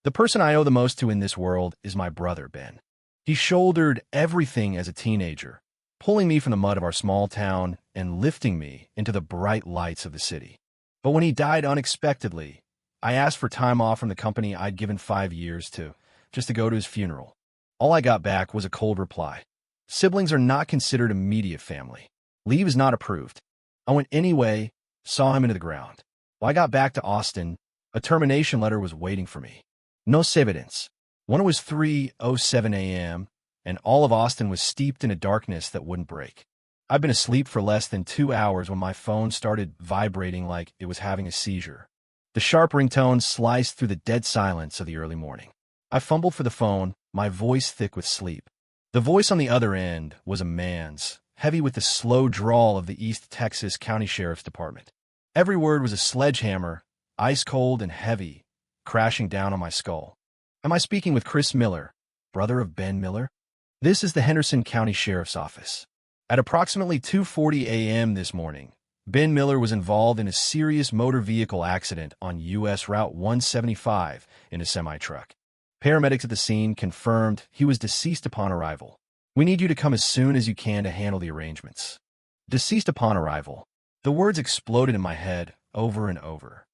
The person I owe the most to in this world is my brother, Ben. He shouldered everything as a teenager, pulling me from the mud of our small town and lifting me into the bright lights of the city. But when he died unexpectedly, I asked for time off from the company I'd given 5 years to, just to go to his funeral. All I got back was a cold reply. Siblings are not considered immediate family. Leave is not approved. I went anyway, saw him into the ground. When I got back to Austin, a termination letter was waiting for me. No severance. When it was 3:07 a.m., and all of Austin was steeped in a darkness that wouldn't break. I'd been asleep for less than 2 hours when my phone started vibrating like it was having a seizure. The sharp ringtone sliced through the dead silence of the early morning. I fumbled for the phone, my voice thick with sleep. The voice on the other end was a man's, heavy with the slow drawl of the East Texas County Sheriff's Department. Every word was a sledgehammer, ice cold and heavy, crashing down on my skull. Am I speaking with Chris Miller, brother of Ben Miller? This is the Henderson County Sheriff's Office. At approximately 2:40 a.m. this morning, Ben Miller was involved in a serious motor vehicle accident on U.S. Route 175 in a semi-truck. Paramedics at the scene confirmed he was deceased upon arrival. We need you to come as soon as you can to handle the arrangements. Deceased upon arrival. The words exploded in my head over and over.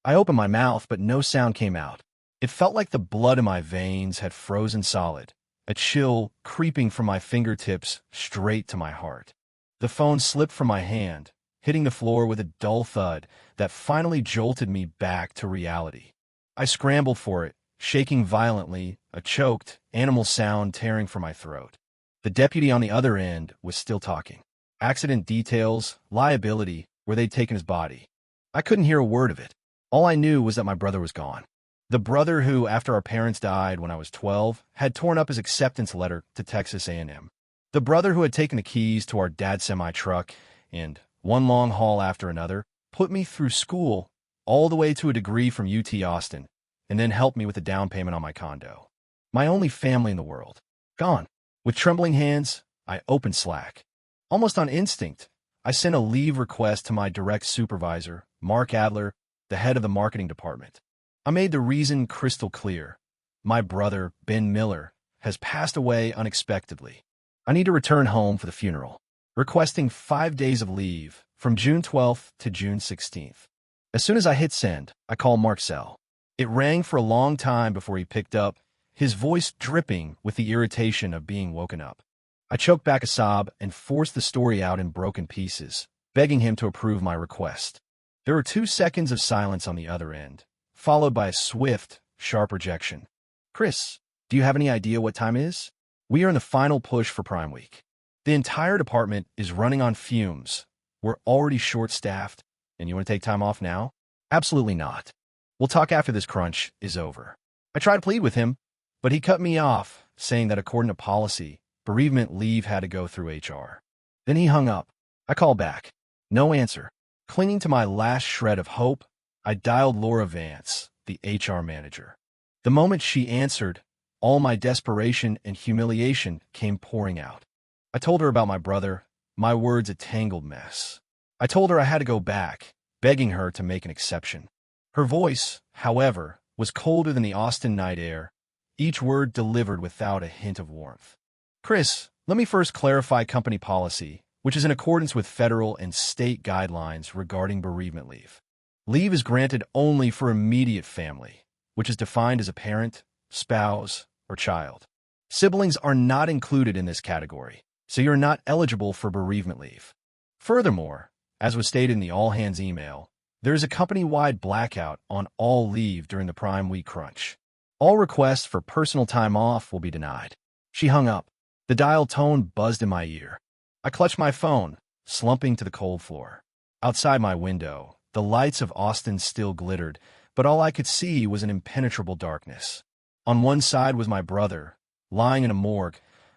I opened my mouth, but no sound came out. It felt like the blood in my veins had frozen solid, a chill creeping from my fingertips straight to my heart. The phone slipped from my hand, hitting the floor with a dull thud that finally jolted me back to reality. I scrambled for it, shaking violently, a choked, animal sound tearing from my throat. The deputy on the other end was still talking. Accident details, liability, where they'd taken his body. I couldn't hear a word of it. All I knew was that my brother was gone. The brother who, after our parents died when I was 12, had torn up his acceptance letter to Texas A&M. The brother who had taken the keys to our dad's semi-truck and, one long haul after another, put me through school all the way to a degree from UT Austin, and then helped me with the down payment on my condo. My only family in the world. Gone. With trembling hands, I opened Slack. Almost on instinct, I sent a leave request to my direct supervisor, Mark Adler, the head of the marketing department. I made the reason crystal clear. My brother, Ben Miller, has passed away unexpectedly. I need to return home for the funeral, requesting 5 days of leave from June 12th to June 16th. As soon as I hit send, I called Mark's cell. It rang for a long time before he picked up, his voice dripping with the irritation of being woken up. I choked back a sob and forced the story out in broken pieces, begging him to approve my request. There were 2 seconds of silence on the other end, followed by a swift, sharp rejection. Chris, do you have any idea what time it is? We are in the final push for Prime Week. The entire department is running on fumes. We're already short-staffed, and you want to take time off now? Absolutely not. We'll talk after this crunch is over. I tried to plead with him, but he cut me off, saying that according to policy, bereavement leave had to go through HR. Then he hung up. I called back. No answer. Clinging to my last shred of hope, I dialed Laura Vance, the HR manager. The moment she answered, all my desperation and humiliation came pouring out. I told her about my brother, my words a tangled mess. I told her I had to go back, begging her to make an exception. Her voice, however, was colder than the Austin night air, each word delivered without a hint of warmth. Chris, let me first clarify company policy, which is in accordance with federal and state guidelines regarding bereavement leave. Leave is granted only for immediate family, which is defined as a parent, spouse, or child. Siblings are not included in this category, so you're not eligible for bereavement leave. Furthermore, as was stated in the all-hands email, there is a company-wide blackout on all leave during the Prime Week crunch. All requests for personal time off will be denied. She hung up. The dial tone buzzed in my ear. I clutched my phone, slumping to the cold floor. Outside my window, the lights of Austin still glittered, but all I could see was an impenetrable darkness. On one side was my brother, lying in a morgue,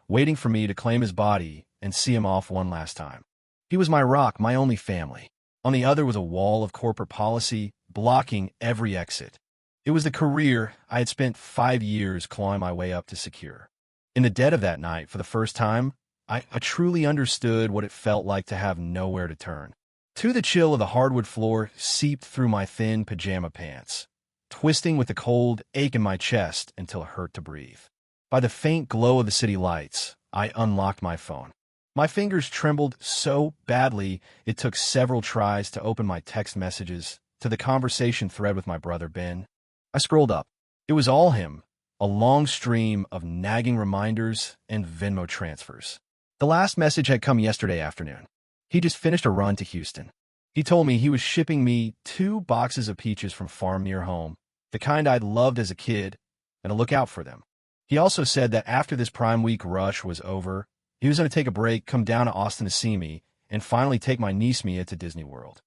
waiting for me to claim his body and see him off one last time. He was my rock, my only family. On the other was a wall of corporate policy, blocking every exit. It was the career I had spent 5 years clawing my way up to secure. In the dead of that night, for the first time, I truly understood what it felt like to have nowhere to turn. To the chill of the hardwood floor seeped through my thin pajama pants. twisting with the cold ache in my chest until it hurt to breathe. By the faint glow of the city lights, I unlocked my phone. My fingers trembled so badly it took several tries to open my text messages to the conversation thread with my brother Ben. I scrolled up. It was all him, a long stream of nagging reminders and Venmo transfers. The last message had come yesterday afternoon. He just finished a run to Houston. He told me he was shipping me 2 boxes of peaches from farm near home, the kind I'd loved as a kid, and to look out for them. He also said that after this Prime Week rush was over, he was going to take a break, come down to Austin to see me, and finally take my niece Mia to Disney World.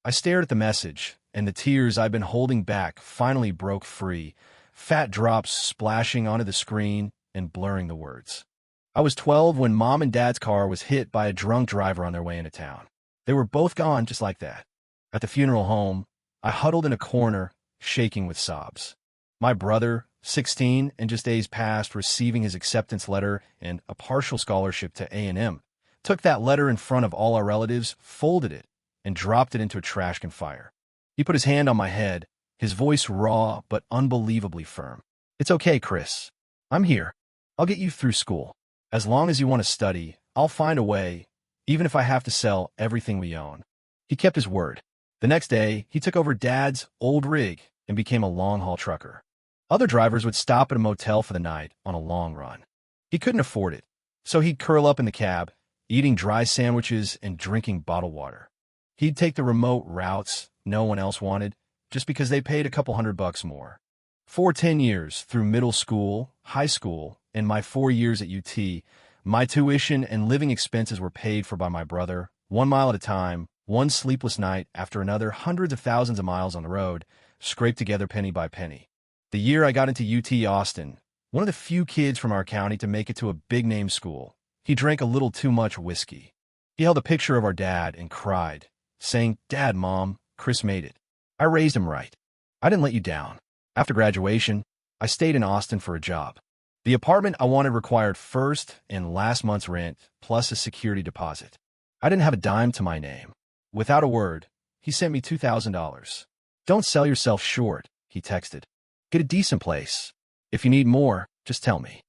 I stared at the message, and the tears I'd been holding back finally broke free, fat drops splashing onto the screen and blurring the words. I was 12 when Mom and Dad's car was hit by a drunk driver on their way into town. They were both gone just like that. At the funeral home, I huddled in a corner, shaking with sobs. My brother, 16 and just days past receiving his acceptance letter and a partial scholarship to A&M, took that letter in front of all our relatives, folded it, and dropped it into a trash can fire. He put his hand on my head, his voice raw but unbelievably firm. "It's okay, Chris. I'm here. I'll get you through school. As long as you want to study, I'll find a way, even if I have to sell everything we own." He kept his word. The next day, he took over Dad's old rig and became a long-haul trucker. Other drivers would stop at a motel for the night on a long run. He couldn't afford it, so he'd curl up in the cab, eating dry sandwiches and drinking bottled water. He'd take the remote routes no one else wanted, just because they paid a couple $100 more. For 10 years, through middle school, high school, and my 4 years at UT, my tuition and living expenses were paid for by my brother, 1 mile at a time, one sleepless night after another, hundreds of thousands of miles on the road, scraped together penny by penny. The year I got into UT Austin, one of the few kids from our county to make it to a big-name school, he drank a little too much whiskey. He held a picture of our dad and cried, saying, "Dad, Mom, Chris made it. I raised him right. I didn't let you down." After graduation, I stayed in Austin for a job. The apartment I wanted required first and last month's rent, plus a security deposit. I didn't have a dime to my name. Without a word, he sent me $2,000. "Don't sell yourself short," he texted. "Get a decent place. If you need more, just tell me."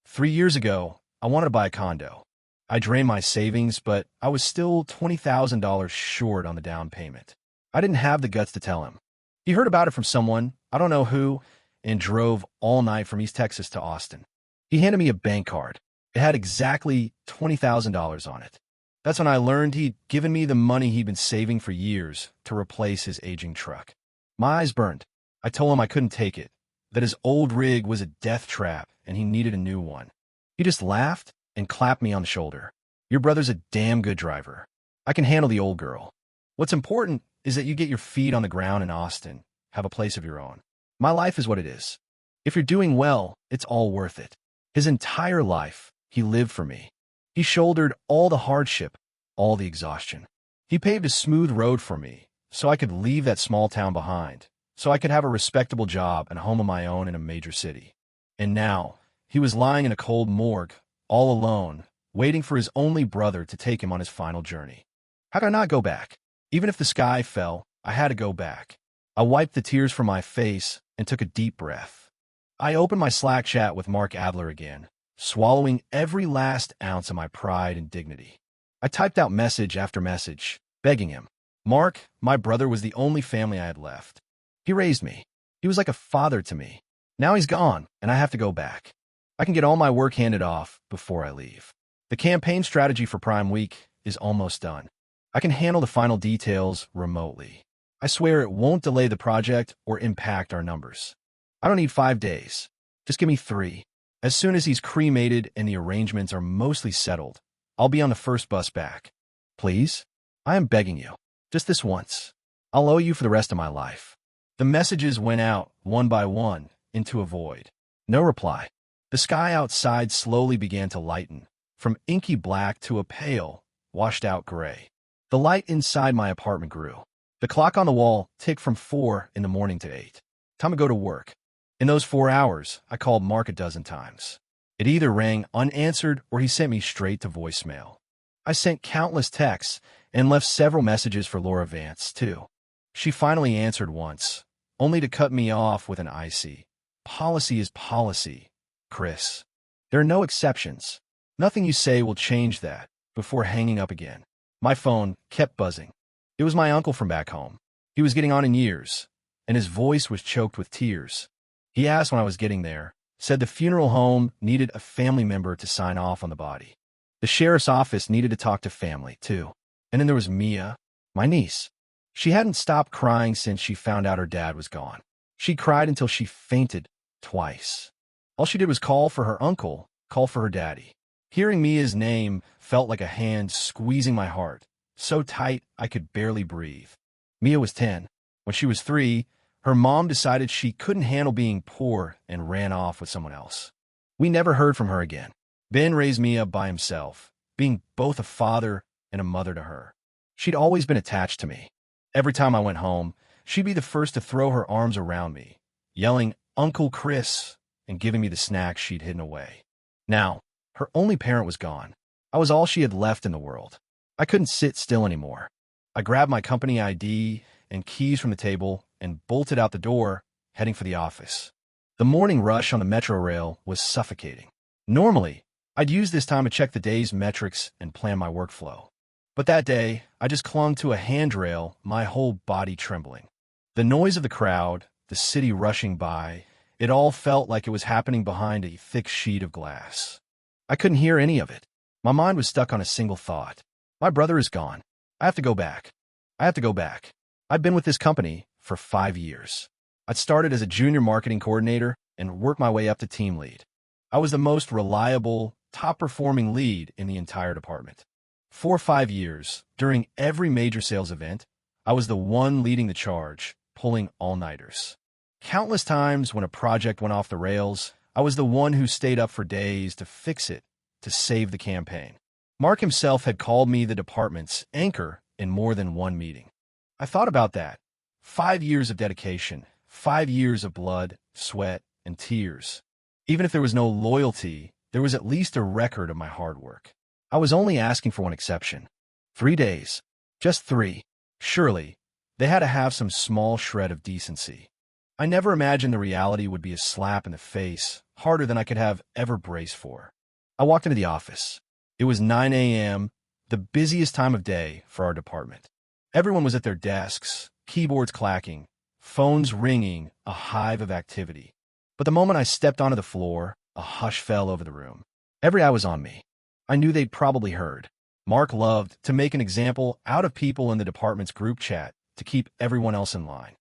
3 years ago, I wanted to buy a condo. I drained my savings, but I was still $20,000 short on the down payment. I didn't have the guts to tell him. He heard about it from someone, I don't know who, and drove all night from East Texas to Austin. He handed me a bank card. It had exactly $20,000 on it. That's when I learned he'd given me the money he'd been saving for years to replace his aging truck. My eyes burned. I told him I couldn't take it, that his old rig was a death trap and he needed a new one. He just laughed and clapped me on the shoulder. "Your brother's a damn good driver. I can handle the old girl. What's important is that you get your feet on the ground in Austin, have a place of your own. My life is what it is. If you're doing well, it's all worth it." His entire life, he lived for me. He shouldered all the hardship, all the exhaustion. He paved a smooth road for me so I could leave that small town behind, so I could have a respectable job and a home of my own in a major city. And now, he was lying in a cold morgue, all alone, waiting for his only brother to take him on his final journey. How could I not go back? Even if the sky fell, I had to go back. I wiped the tears from my face and took a deep breath. I opened my Slack chat with Mark Adler again, swallowing every last ounce of my pride and dignity. I typed out message after message, begging him. Mark, my brother, was the only family I had left. He raised me. He was like a father to me. Now he's gone, and I have to go back. I can get all my work handed off before I leave. The campaign strategy for Prime Week is almost done. I can handle the final details remotely. I swear it won't delay the project or impact our numbers. I don't need 5 days. Just give me 3. As soon as he's cremated and the arrangements are mostly settled, I'll be on the first bus back. Please? I am begging you. Just this once. I'll owe you for the rest of my life. The messages went out, one by one, into a void. No reply. The sky outside slowly began to lighten, from inky black to a pale, washed-out gray. The light inside my apartment grew. The clock on the wall ticked from 4 in the morning to 8. Time to go to work. In those 4 hours, I called Mark a dozen times. It either rang unanswered or he sent me straight to voicemail. I sent countless texts and left several messages for Laura Vance, too. She finally answered once, only to cut me off with an icy, "Policy is policy, Chris. There are no exceptions. Nothing you say will change that," before hanging up again. My phone kept buzzing. It was my uncle from back home. He was getting on in years, and his voice was choked with tears. He asked when I was getting there, said the funeral home needed a family member to sign off on the body. The sheriff's office needed to talk to family, too. And then there was Mia, my niece. She hadn't stopped crying since she found out her dad was gone. She cried until she fainted twice. All she did was call for her uncle, call for her daddy. Hearing Mia's name felt like a hand squeezing my heart, so tight I could barely breathe. Mia was 10. When she was 3, her mom decided she couldn't handle being poor and ran off with someone else. We never heard from her again. Ben raised Mia by himself, being both a father and a mother to her. She'd always been attached to me. Every time I went home, she'd be the first to throw her arms around me, yelling, "Uncle Chris," and giving me the snacks she'd hidden away. Now, her only parent was gone. I was all she had left in the world. I couldn't sit still anymore. I grabbed my company ID and keys from the table and bolted out the door, heading for the office. The morning rush on the metro rail was suffocating. Normally, I'd use this time to check the day's metrics and plan my workflow. But that day, I just clung to a handrail, my whole body trembling. The noise of the crowd, the city rushing by, it all felt like it was happening behind a thick sheet of glass. I couldn't hear any of it. My mind was stuck on a single thought. My brother is gone. I have to go back. I have to go back. I'd been with this company for 5 years. I'd started as a junior marketing coordinator and worked my way up to team lead. I was the most reliable, top-performing lead in the entire department. For 5 years, during every major sales event, I was the one leading the charge, pulling all-nighters. Countless times when a project went off the rails, I was the one who stayed up for days to fix it, to save the campaign. Mark himself had called me the department's anchor in more than one meeting. I thought about that. 5 years of dedication, 5 years of blood, sweat, and tears. Even if there was no loyalty, there was at least a record of my hard work. I was only asking for one exception. 3 days. Just 3. Surely, they had to have some small shred of decency. I never imagined the reality would be a slap in the face, harder than I could have ever braced for. I walked into the office. It was 9 a.m., the busiest time of day for our department. Everyone was at their desks, keyboards clacking, phones ringing, a hive of activity. But the moment I stepped onto the floor, a hush fell over the room. Every eye was on me. I knew they'd probably heard. Mark loved to make an example out of people in the department's group chat to keep everyone else in line.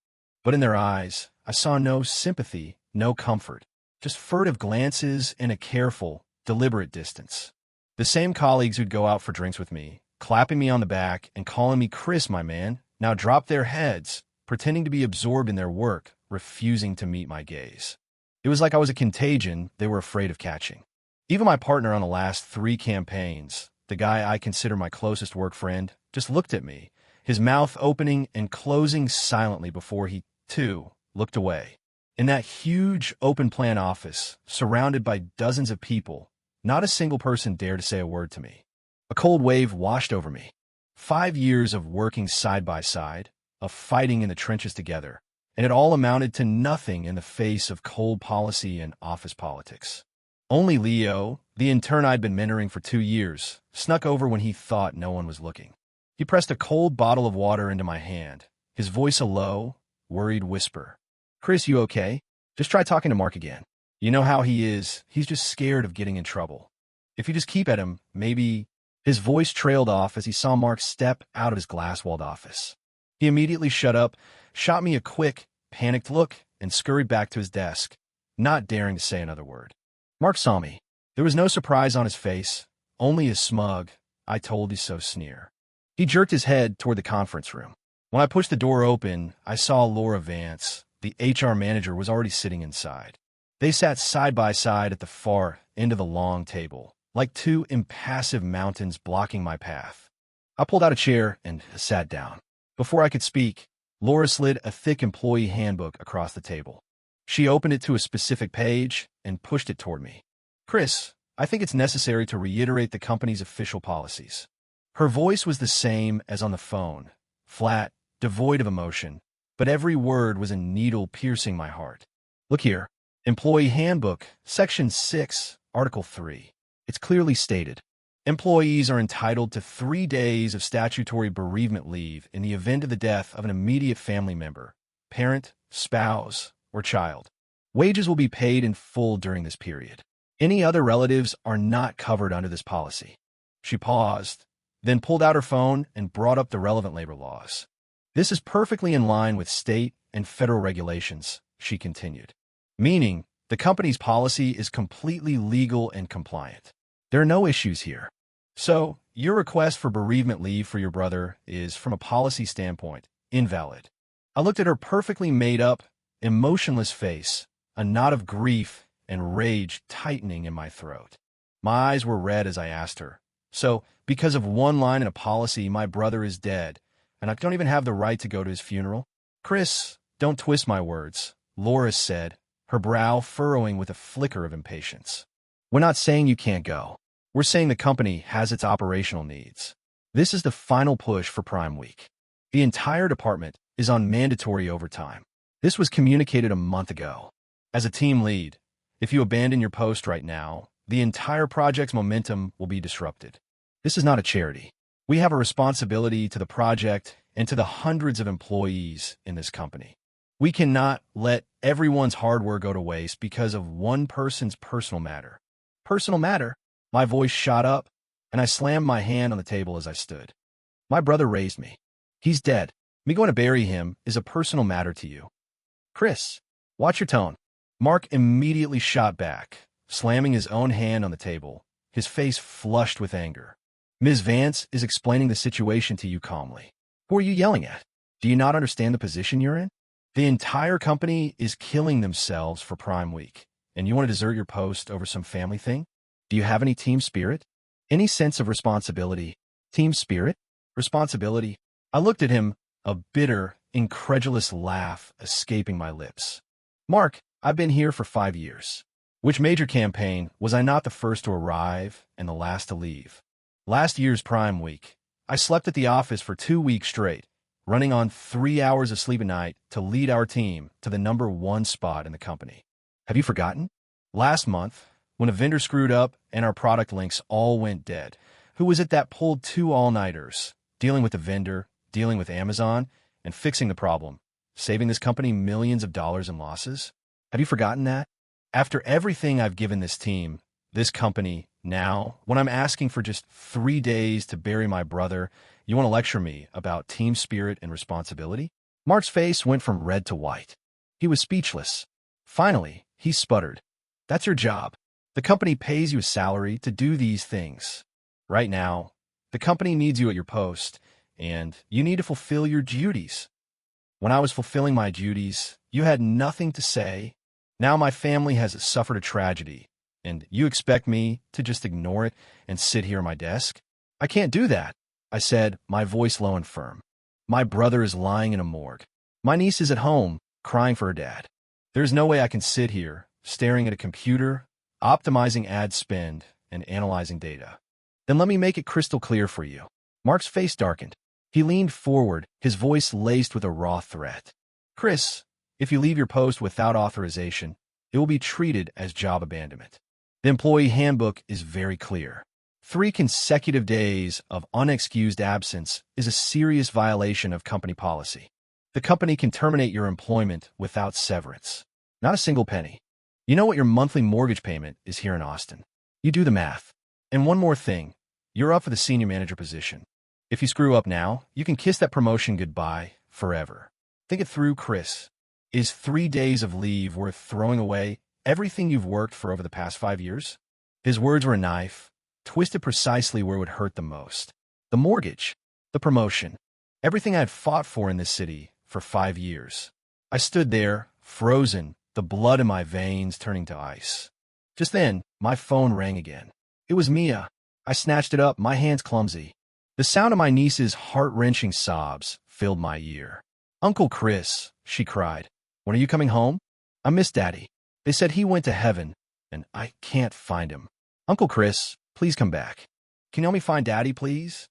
But in their eyes, I saw no sympathy, no comfort, just furtive glances and a careful, deliberate distance. The same colleagues who'd go out for drinks with me, clapping me on the back and calling me Chris, my man, now dropped their heads, pretending to be absorbed in their work, refusing to meet my gaze. It was like I was a contagion they were afraid of catching. Even my partner on the last 3 campaigns, the guy I consider my closest work friend, just looked at me, his mouth opening and closing silently before he, too, looked away. In that huge open-plan office, surrounded by dozens of people, not a single person dared to say a word to me. A cold wave washed over me. 5 years of working side by side, of fighting in the trenches together, and it all amounted to nothing in the face of cold policy and office politics. Only Leo, the intern I'd been mentoring for 2 years, snuck over when he thought no one was looking. He pressed a cold bottle of water into my hand, his voice a low, worried whisper. "Chris, you okay? Just try talking to Mark again. You know how he is. He's just scared of getting in trouble. If you just keep at him, maybe—" His voice trailed off as he saw Mark step out of his glass-walled office. He immediately shut up, shot me a quick, panicked look, and scurried back to his desk, not daring to say another word. Mark saw me. There was no surprise on his face, only a smug, "I told you so" sneer. He jerked his head toward the conference room. When I pushed the door open, I saw Laura Vance. The HR manager was already sitting inside. They sat side by side at the far end of the long table, like 2 impassive mountains blocking my path. I pulled out a chair and sat down. Before I could speak, Laura slid a thick employee handbook across the table. She opened it to a specific page and pushed it toward me. "Chris, I think it's necessary to reiterate the company's official policies." Her voice was the same as on the phone, flat, devoid of emotion, but every word was a needle piercing my heart. Look here. Employee Handbook, Section 6, Article 3. It's clearly stated. Employees are entitled to 3 days of statutory bereavement leave in the event of the death of an immediate family member, parent, spouse, or child. Wages will be paid in full during this period. Any other relatives are not covered under this policy. She paused, then pulled out her phone and brought up the relevant labor laws. This is perfectly in line with state and federal regulations, she continued. Meaning, the company's policy is completely legal and compliant. There are no issues here. So, your request for bereavement leave for your brother is, from a policy standpoint, invalid. I looked at her perfectly made-up, emotionless face, a knot of grief and rage tightening in my throat. My eyes were red as I asked her, so, because of one line in a policy, my brother is dead, and I don't even have the right to go to his funeral? Chris, don't twist my words, Laura said, her brow furrowing with a flicker of impatience. We're not saying you can't go. We're saying the company has its operational needs. This is the final push for Prime Week. The entire department is on mandatory overtime. This was communicated a month ago. As a team lead, if you abandon your post right now, the entire project's momentum will be disrupted. This is not a charity. We have a responsibility to the project and to the hundreds of employees in this company. We cannot let everyone's hard work go to waste because of one person's personal matter. Personal matter? My voice shot up, and I slammed my hand on the table as I stood. My brother raised me. He's dead. Me going to bury him is a personal matter to you. Chris, watch your tone. Mark immediately shot back, slamming his own hand on the table, his face flushed with anger. Ms. Vance is explaining the situation to you calmly. Who are you yelling at? Do you not understand the position you're in? The entire company is killing themselves for Prime Week, and you want to desert your post over some family thing? Do you have any team spirit? Any sense of responsibility? Team spirit? Responsibility? I looked at him, a bitter, incredulous laugh escaping my lips. Mark, I've been here for 5 years. Which major campaign was I not the first to arrive and the last to leave? Last year's Prime Week, I slept at the office for 2 weeks straight, running on 3 hours of sleep a night to lead our team to the #1 spot in the company. Have you forgotten? Last month, when a vendor screwed up and our product links all went dead, who was it that pulled 2 all-nighters, dealing with the vendor, dealing with Amazon, and fixing the problem, saving this company millions of dollars in losses? Have you forgotten that? After everything I've given this team, this company, now, when I'm asking for just 3 days to bury my brother, you want to lecture me about team spirit and responsibility? Mark's face went from red to white. He was speechless. Finally, he sputtered. That's your job. The company pays you a salary to do these things. Right now, the company needs you at your post, and you need to fulfill your duties. When I was fulfilling my duties, you had nothing to say. Now my family has suffered a tragedy, and you expect me to just ignore it and sit here at my desk? I can't do that, I said, my voice low and firm. My brother is lying in a morgue. My niece is at home, crying for her dad. There's no way I can sit here, staring at a computer, optimizing ad spend, and analyzing data. Then let me make it crystal clear for you. Mark's face darkened. He leaned forward, his voice laced with a raw threat. Chris, if you leave your post without authorization, it will be treated as job abandonment. The employee handbook is very clear. 3 consecutive days of unexcused absence is a serious violation of company policy. The company can terminate your employment without severance. Not a single penny. You know what your monthly mortgage payment is here in Austin. You do the math. And one more thing. You're up for the senior manager position. If you screw up now, you can kiss that promotion goodbye forever. Think it through, Chris. Is 3 days of leave worth throwing away everything you've worked for over the past 5 years? His words were a knife, twisted precisely where it would hurt the most. The mortgage, the promotion, everything I had fought for in this city for 5 years. I stood there, frozen, the blood in my veins turning to ice. Just then, my phone rang again. It was Mia. I snatched it up, my hands clumsy. The sound of my niece's heart-wrenching sobs filled my ear. Uncle Chris, she cried. When are you coming home? I miss Daddy. They said he went to heaven, and I can't find him. Uncle Chris, please come back. Can you help me find Daddy, please?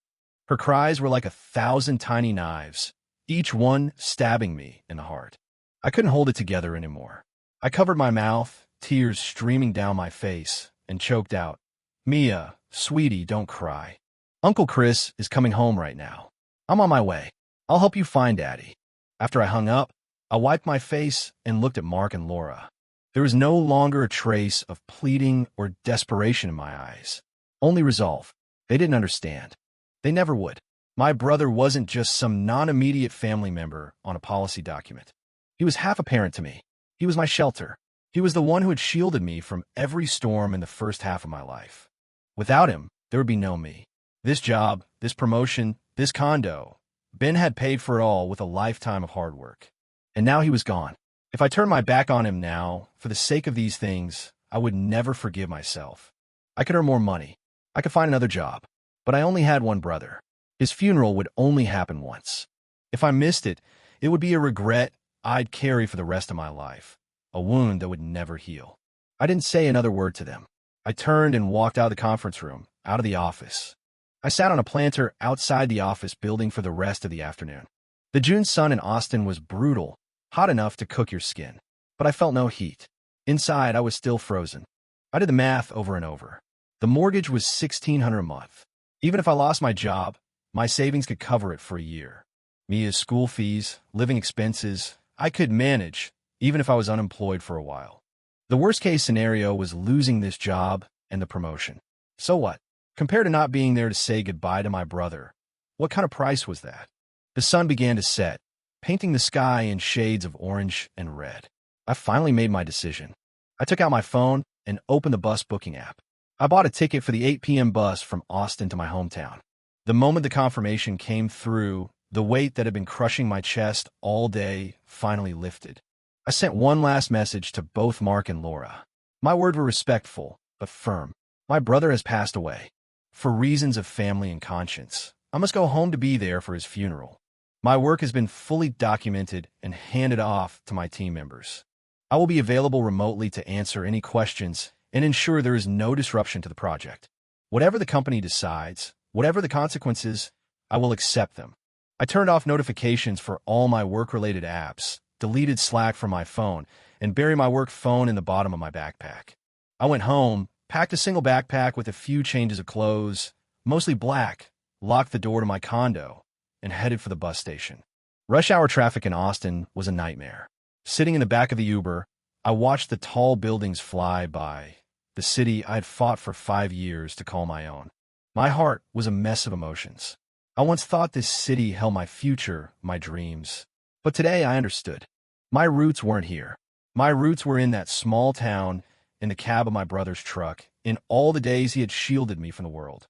Her cries were like 1,000 tiny knives, each one stabbing me in the heart. I couldn't hold it together anymore. I covered my mouth, tears streaming down my face, and choked out, "Mia, sweetie, don't cry. Uncle Chris is coming home right now. I'm on my way. I'll help you find Daddy." After I hung up, I wiped my face and looked at Mark and Laura. There was no longer a trace of pleading or desperation in my eyes. Only resolve. They didn't understand. They never would. My brother wasn't just some non-immediate family member on a policy document. He was half a parent to me. He was my shelter. He was the one who had shielded me from every storm in the first half of my life. Without him, there would be no me. This job, this promotion, this condo. Ben had paid for it all with a lifetime of hard work. And now he was gone. If I turned my back on him now, for the sake of these things, I would never forgive myself. I could earn more money. I could find another job. But I only had one brother. His funeral would only happen once. If I missed it, it would be a regret I'd carry for the rest of my life. A wound that would never heal. I didn't say another word to them. I turned and walked out of the conference room, out of the office. I sat on a planter outside the office building for the rest of the afternoon. The June sun in Austin was brutal, hot enough to cook your skin. But I felt no heat. Inside, I was still frozen. I did the math over and over. The mortgage was $1,600 a month. Even if I lost my job, my savings could cover it for a year. Mia's school fees, living expenses, I could manage, even if I was unemployed for a while. The worst-case scenario was losing this job and the promotion. So what? Compared to not being there to say goodbye to my brother, what kind of price was that? The sun began to set, painting the sky in shades of orange and red. I finally made my decision. I took out my phone and opened the bus booking app. I bought a ticket for the 8 p.m. bus from Austin to my hometown. The moment the confirmation came through, the weight that had been crushing my chest all day finally lifted. I sent one last message to both Mark and Laura. My words were respectful, but firm. My brother has passed away. For reasons of family and conscience, I must go home to be there for his funeral. My work has been fully documented and handed off to my team members. I will be available remotely to answer any questions and ensure there is no disruption to the project. Whatever the company decides, whatever the consequences, I will accept them. I turned off notifications for all my work-related apps, deleted Slack from my phone, and buried my work phone in the bottom of my backpack. I went home, packed a single backpack with a few changes of clothes, mostly black, locked the door to my condo, and headed for the bus station. Rush hour traffic in Austin was a nightmare. Sitting in the back of the Uber, I watched the tall buildings fly by, the city I had fought for 5 years to call my own. My heart was a mess of emotions. I once thought this city held my future, my dreams. But today I understood. My roots weren't here. My roots were in that small town, in the cab of my brother's truck, in all the days he had shielded me from the world.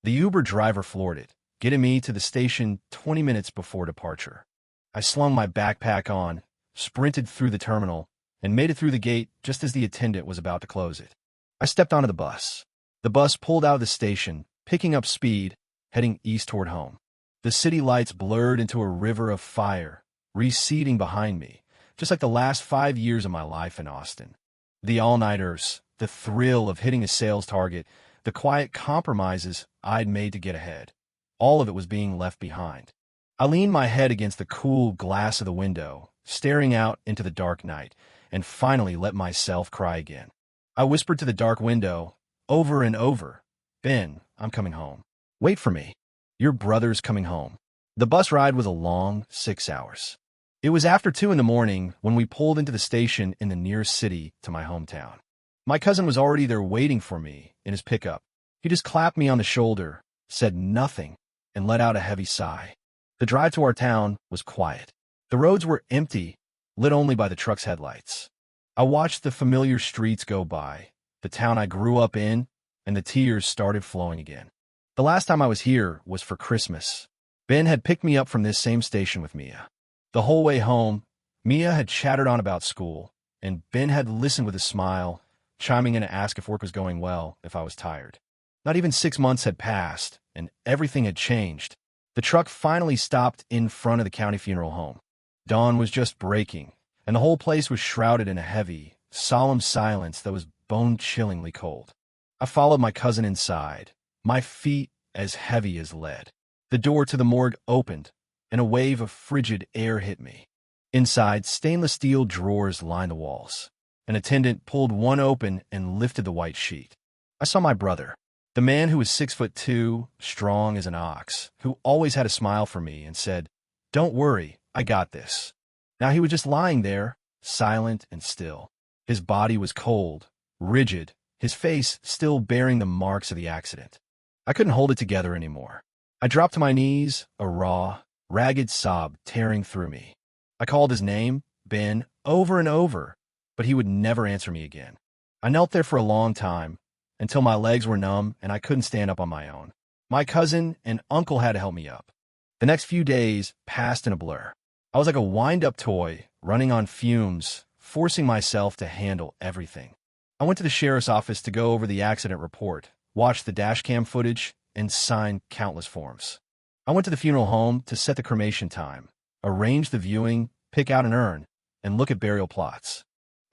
The Uber driver floored it, getting me to the station 20 minutes before departure. I slung my backpack on, sprinted through the terminal, and made it through the gate just as the attendant was about to close it. I stepped onto the bus. The bus pulled out of the station, picking up speed, heading east toward home. The city lights blurred into a river of fire, receding behind me, just like the last 5 years of my life in Austin. The all-nighters, the thrill of hitting a sales target, the quiet compromises I'd made to get ahead. All of it was being left behind. I leaned my head against the cool glass of the window, staring out into the dark night, and finally let myself cry again. I whispered to the dark window, over and over, "Ben, I'm coming home. Wait for me. Your brother's coming home." The bus ride was a long 6 hours. It was after 2 in the morning when we pulled into the station in the nearest city to my hometown. My cousin was already there waiting for me in his pickup. He just clapped me on the shoulder, said nothing, and let out a heavy sigh. The drive to our town was quiet. The roads were empty, lit only by the truck's headlights. I watched the familiar streets go by, the town I grew up in, and the tears started flowing again. The last time I was here was for Christmas. Ben had picked me up from this same station with Mia. The whole way home, Mia had chattered on about school, and Ben had listened with a smile, chiming in to ask if work was going well, if I was tired. Not even 6 months had passed, and everything had changed. The truck finally stopped in front of the county funeral home. Dawn was just breaking, and the whole place was shrouded in a heavy, solemn silence that was bone-chillingly cold. I followed my cousin inside, my feet as heavy as lead. The door to the morgue opened, and a wave of frigid air hit me. Inside, stainless steel drawers lined the walls. An attendant pulled one open and lifted the white sheet. I saw my brother, the man who was 6'2", strong as an ox, who always had a smile for me and said, "Don't worry, I got this." Now he was just lying there, silent and still. His body was cold, rigid, his face still bearing the marks of the accident. I couldn't hold it together anymore. I dropped to my knees, a raw, ragged sob tearing through me. I called his name, Ben, over and over, but he would never answer me again. I knelt there for a long time, until my legs were numb and I couldn't stand up on my own. My cousin and uncle had to help me up. The next few days passed in a blur. I was like a wind-up toy, running on fumes, forcing myself to handle everything. I went to the sheriff's office to go over the accident report, watch the dashcam footage, and sign countless forms. I went to the funeral home to set the cremation time, arrange the viewing, pick out an urn, and look at burial plots.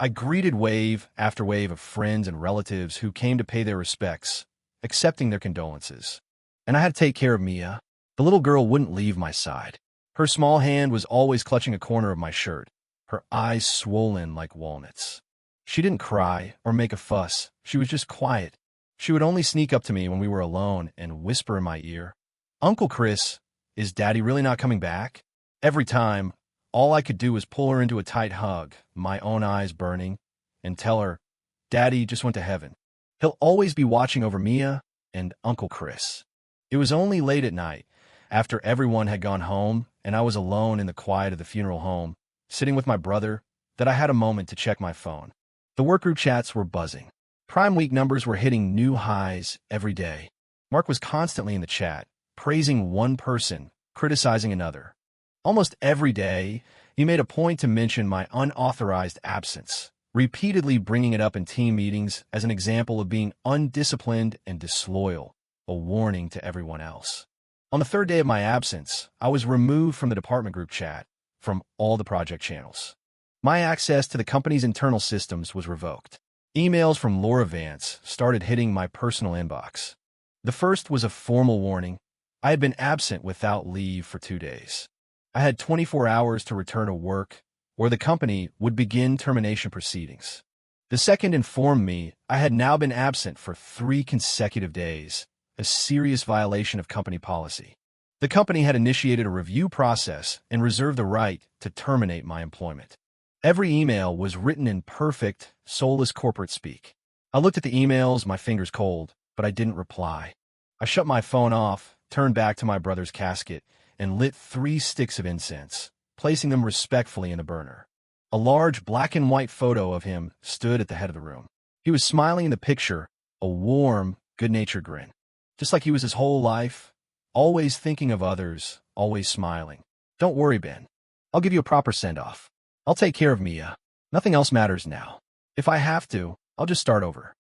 I greeted wave after wave of friends and relatives who came to pay their respects, accepting their condolences. And I had to take care of Mia. The little girl wouldn't leave my side. Her small hand was always clutching a corner of my shirt, her eyes swollen like walnuts. She didn't cry or make a fuss. She was just quiet. She would only sneak up to me when we were alone and whisper in my ear, "Uncle Chris, is Daddy really not coming back?" Every time, all I could do was pull her into a tight hug, my own eyes burning, and tell her, "Daddy just went to heaven. He'll always be watching over Mia and Uncle Chris." It was only late at night, after everyone had gone home and I was alone in the quiet of the funeral home, sitting with my brother, that I had a moment to check my phone. The work group chats were buzzing. Prime Week numbers were hitting new highs every day. Mark was constantly in the chat, praising one person, criticizing another. Almost every day, he made a point to mention my unauthorized absence, repeatedly bringing it up in team meetings as an example of being undisciplined and disloyal, a warning to everyone else. On the third day of my absence, I was removed from the department group chat, from all the project channels. My access to the company's internal systems was revoked. Emails from Laura Vance started hitting my personal inbox. The first was a formal warning. I had been absent without leave for 2 days. I had 24 hours to return to work, or the company would begin termination proceedings. The second informed me I had now been absent for 3 consecutive days, a serious violation of company policy. The company had initiated a review process and reserved the right to terminate my employment. Every email was written in perfect, soulless corporate speak. I looked at the emails, my fingers cold, but I didn't reply. I shut my phone off, turned back to my brother's casket, and lit 3 sticks of incense, placing them respectfully in the burner. A large black and white photo of him stood at the head of the room. He was smiling in the picture, a warm, good-natured grin. Just like he was his whole life, always thinking of others, always smiling. "Don't worry, Ben. I'll give you a proper send-off. I'll take care of Mia. Nothing else matters now. If I have to, I'll just start over."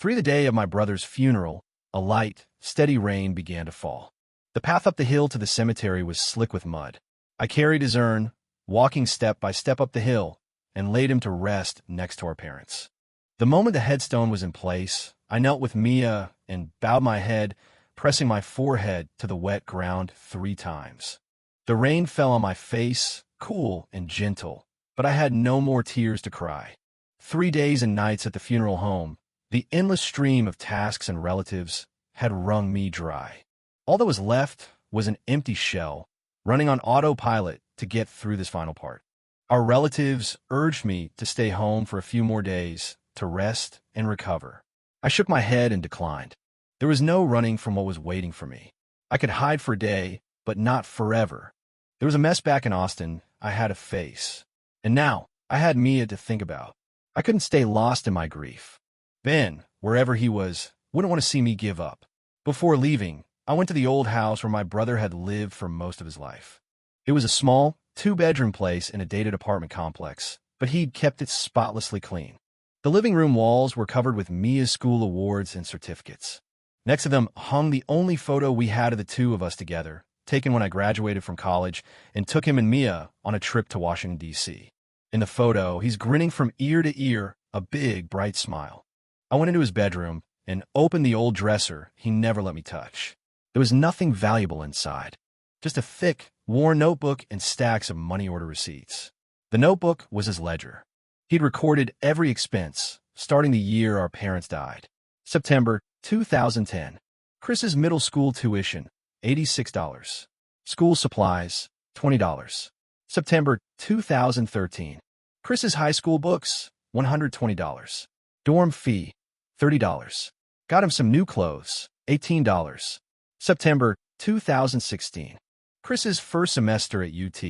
The day of my brother's funeral, a light, steady rain began to fall. The path up the hill to the cemetery was slick with mud. I carried his urn, walking step by step up the hill, and laid him to rest next to our parents. The moment the headstone was in place, I knelt with Mia and bowed my head, pressing my forehead to the wet ground 3 times. The rain fell on my face, cool and gentle, but I had no more tears to cry. 3 days and nights at the funeral home, the endless stream of tasks and relatives, had wrung me dry. All that was left was an empty shell, running on autopilot to get through this final part. Our relatives urged me to stay home for a few more days, to rest and recover. I shook my head and declined. There was no running from what was waiting for me. I could hide for a day, but not forever. There was a mess back in Austin I had to face. And now, I had Mia to think about. I couldn't stay lost in my grief. Ben, wherever he was, wouldn't want to see me give up. Before leaving, I went to the old house where my brother had lived for most of his life. It was a small, 2-bedroom place in a dated apartment complex, but he'd kept it spotlessly clean. The living room walls were covered with Mia's school awards and certificates. Next to them hung the only photo we had of the 2 of us together, taken when I graduated from college and took him and Mia on a trip to Washington, D.C. In the photo, he's grinning from ear to ear, a big, bright smile. I went into his bedroom and opened the old dresser he never let me touch. There was nothing valuable inside, just a thick, worn notebook, and stacks of money order receipts. The notebook was his ledger. He'd recorded every expense, starting the year our parents died. September 2010. Chris's middle school tuition, $86. School supplies, $20. September 2013. Chris's high school books, $120. Dorm fee, $30. Got him some new clothes, $18. September 2016. Chris's first semester at UT,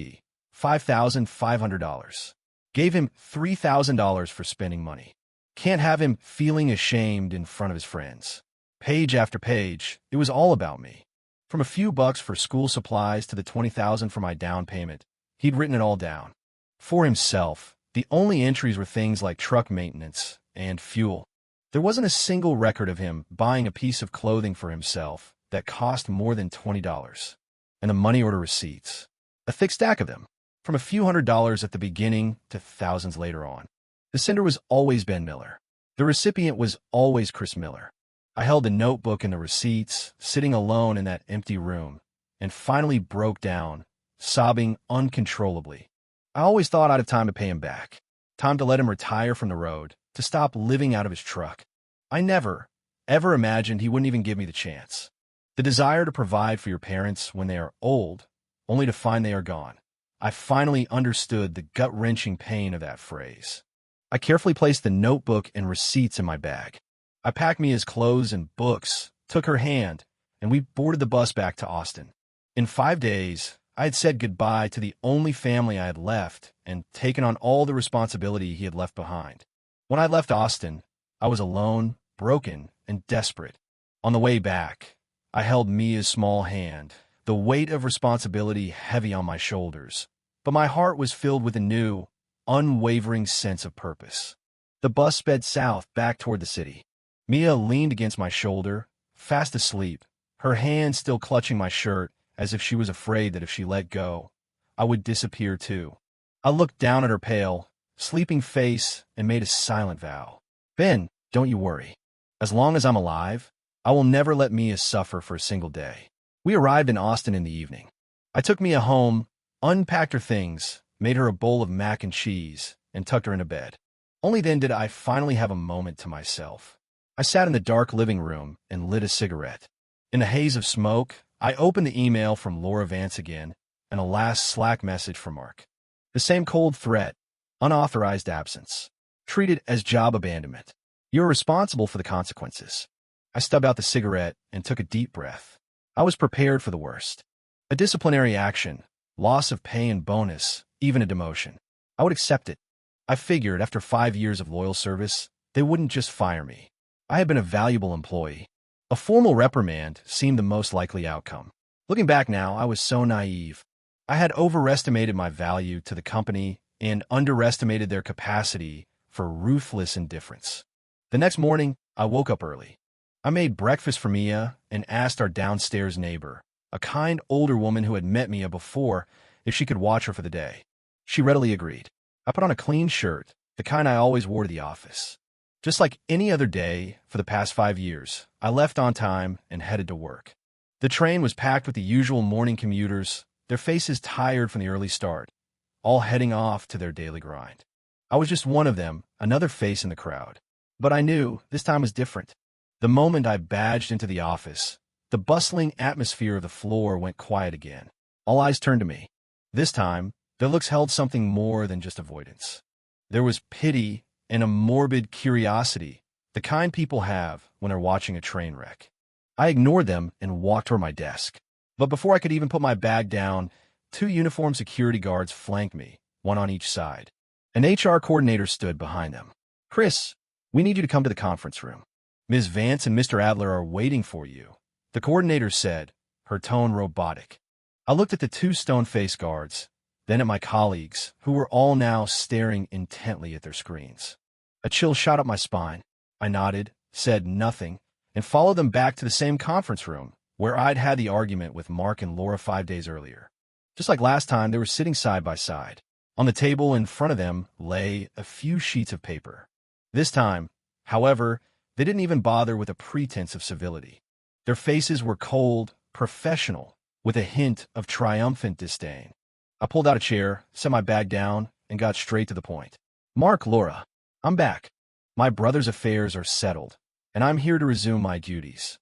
$5,500. Gave him $3,000 for spending money. Can't have him feeling ashamed in front of his friends. Page after page, it was all about me. From a few bucks for school supplies to the $20,000 for my down payment, he'd written it all down. For himself, the only entries were things like truck maintenance and fuel. There wasn't a single record of him buying a piece of clothing for himself that cost more than $20. And the money order receipts, a thick stack of them, from a few $100s at the beginning to thousands later on. The sender was always Ben Miller. The recipient was always Chris Miller. I held the notebook and the receipts, sitting alone in that empty room, and finally broke down, sobbing uncontrollably. I always thought I'd have time to pay him back, time to let him retire from the road, to stop living out of his truck. I never, ever imagined he wouldn't even give me the chance. The desire to provide for your parents when they are old, only to find they are gone. I finally understood the gut-wrenching pain of that phrase. I carefully placed the notebook and receipts in my bag. I packed Mia's clothes and books, took her hand, and we boarded the bus back to Austin. In 5 days, I had said goodbye to the only family I had left and taken on all the responsibility he had left behind. When I left Austin, I was alone, broken, and desperate. On the way back, I held Mia's small hand, the weight of responsibility heavy on my shoulders, but my heart was filled with a new, unwavering sense of purpose. The bus sped south back toward the city. Mia leaned against my shoulder, fast asleep, her hand still clutching my shirt as if she was afraid that if she let go, I would disappear too. I looked down at her pale, sleeping face and made a silent vow. Ben, don't you worry. As long as I'm alive, I will never let Mia suffer for a single day. We arrived in Austin in the evening. I took Mia home, unpacked her things, made her a bowl of mac and cheese, and tucked her into bed. Only then did I finally have a moment to myself. I sat in the dark living room and lit a cigarette. In a haze of smoke, I opened the email from Laura Vance again, and a last Slack message from Mark. The same cold threat, unauthorized absence, treated as job abandonment. You're responsible for the consequences. I stubbed out the cigarette and took a deep breath. I was prepared for the worst. A disciplinary action, loss of pay and bonus, even a demotion. I would accept it. I figured after 5 years of loyal service, they wouldn't just fire me. I had been a valuable employee. A formal reprimand seemed the most likely outcome. Looking back now, I was so naive. I had overestimated my value to the company and underestimated their capacity for ruthless indifference. The next morning, I woke up early. I made breakfast for Mia and asked our downstairs neighbor, a kind older woman who had met Mia before, if she could watch her for the day. She readily agreed. I put on a clean shirt, the kind I always wore to the office. Just like any other day for the past 5 years, I left on time and headed to work. The train was packed with the usual morning commuters, their faces tired from the early start, all heading off to their daily grind. I was just one of them, another face in the crowd. But I knew this time was different. The moment I badged into the office, the bustling atmosphere of the floor went quiet again. All eyes turned to me. This time, their looks held something more than just avoidance. There was pity and a morbid curiosity, the kind people have when they're watching a train wreck. I ignored them and walked toward my desk. But before I could even put my bag down, 2 uniformed security guards flanked me, one on each side. An HR coordinator stood behind them. Chris, we need you to come to the conference room. Ms. Vance and Mr. Adler are waiting for you, the coordinator said, her tone robotic. I looked at the 2 stone-faced guards, then at my colleagues, who were all now staring intently at their screens. A chill shot up my spine. I nodded, said nothing, and followed them back to the same conference room, where I'd had the argument with Mark and Laura 5 days earlier. Just like last time, they were sitting side by side. On the table in front of them lay a few sheets of paper. This time, however, they didn't even bother with a pretense of civility. Their faces were cold, professional, with a hint of triumphant disdain. I pulled out a chair, set my bag down, and got straight to the point. Mark, Laura, I'm back. My brother's affairs are settled, and I'm here to resume my duties.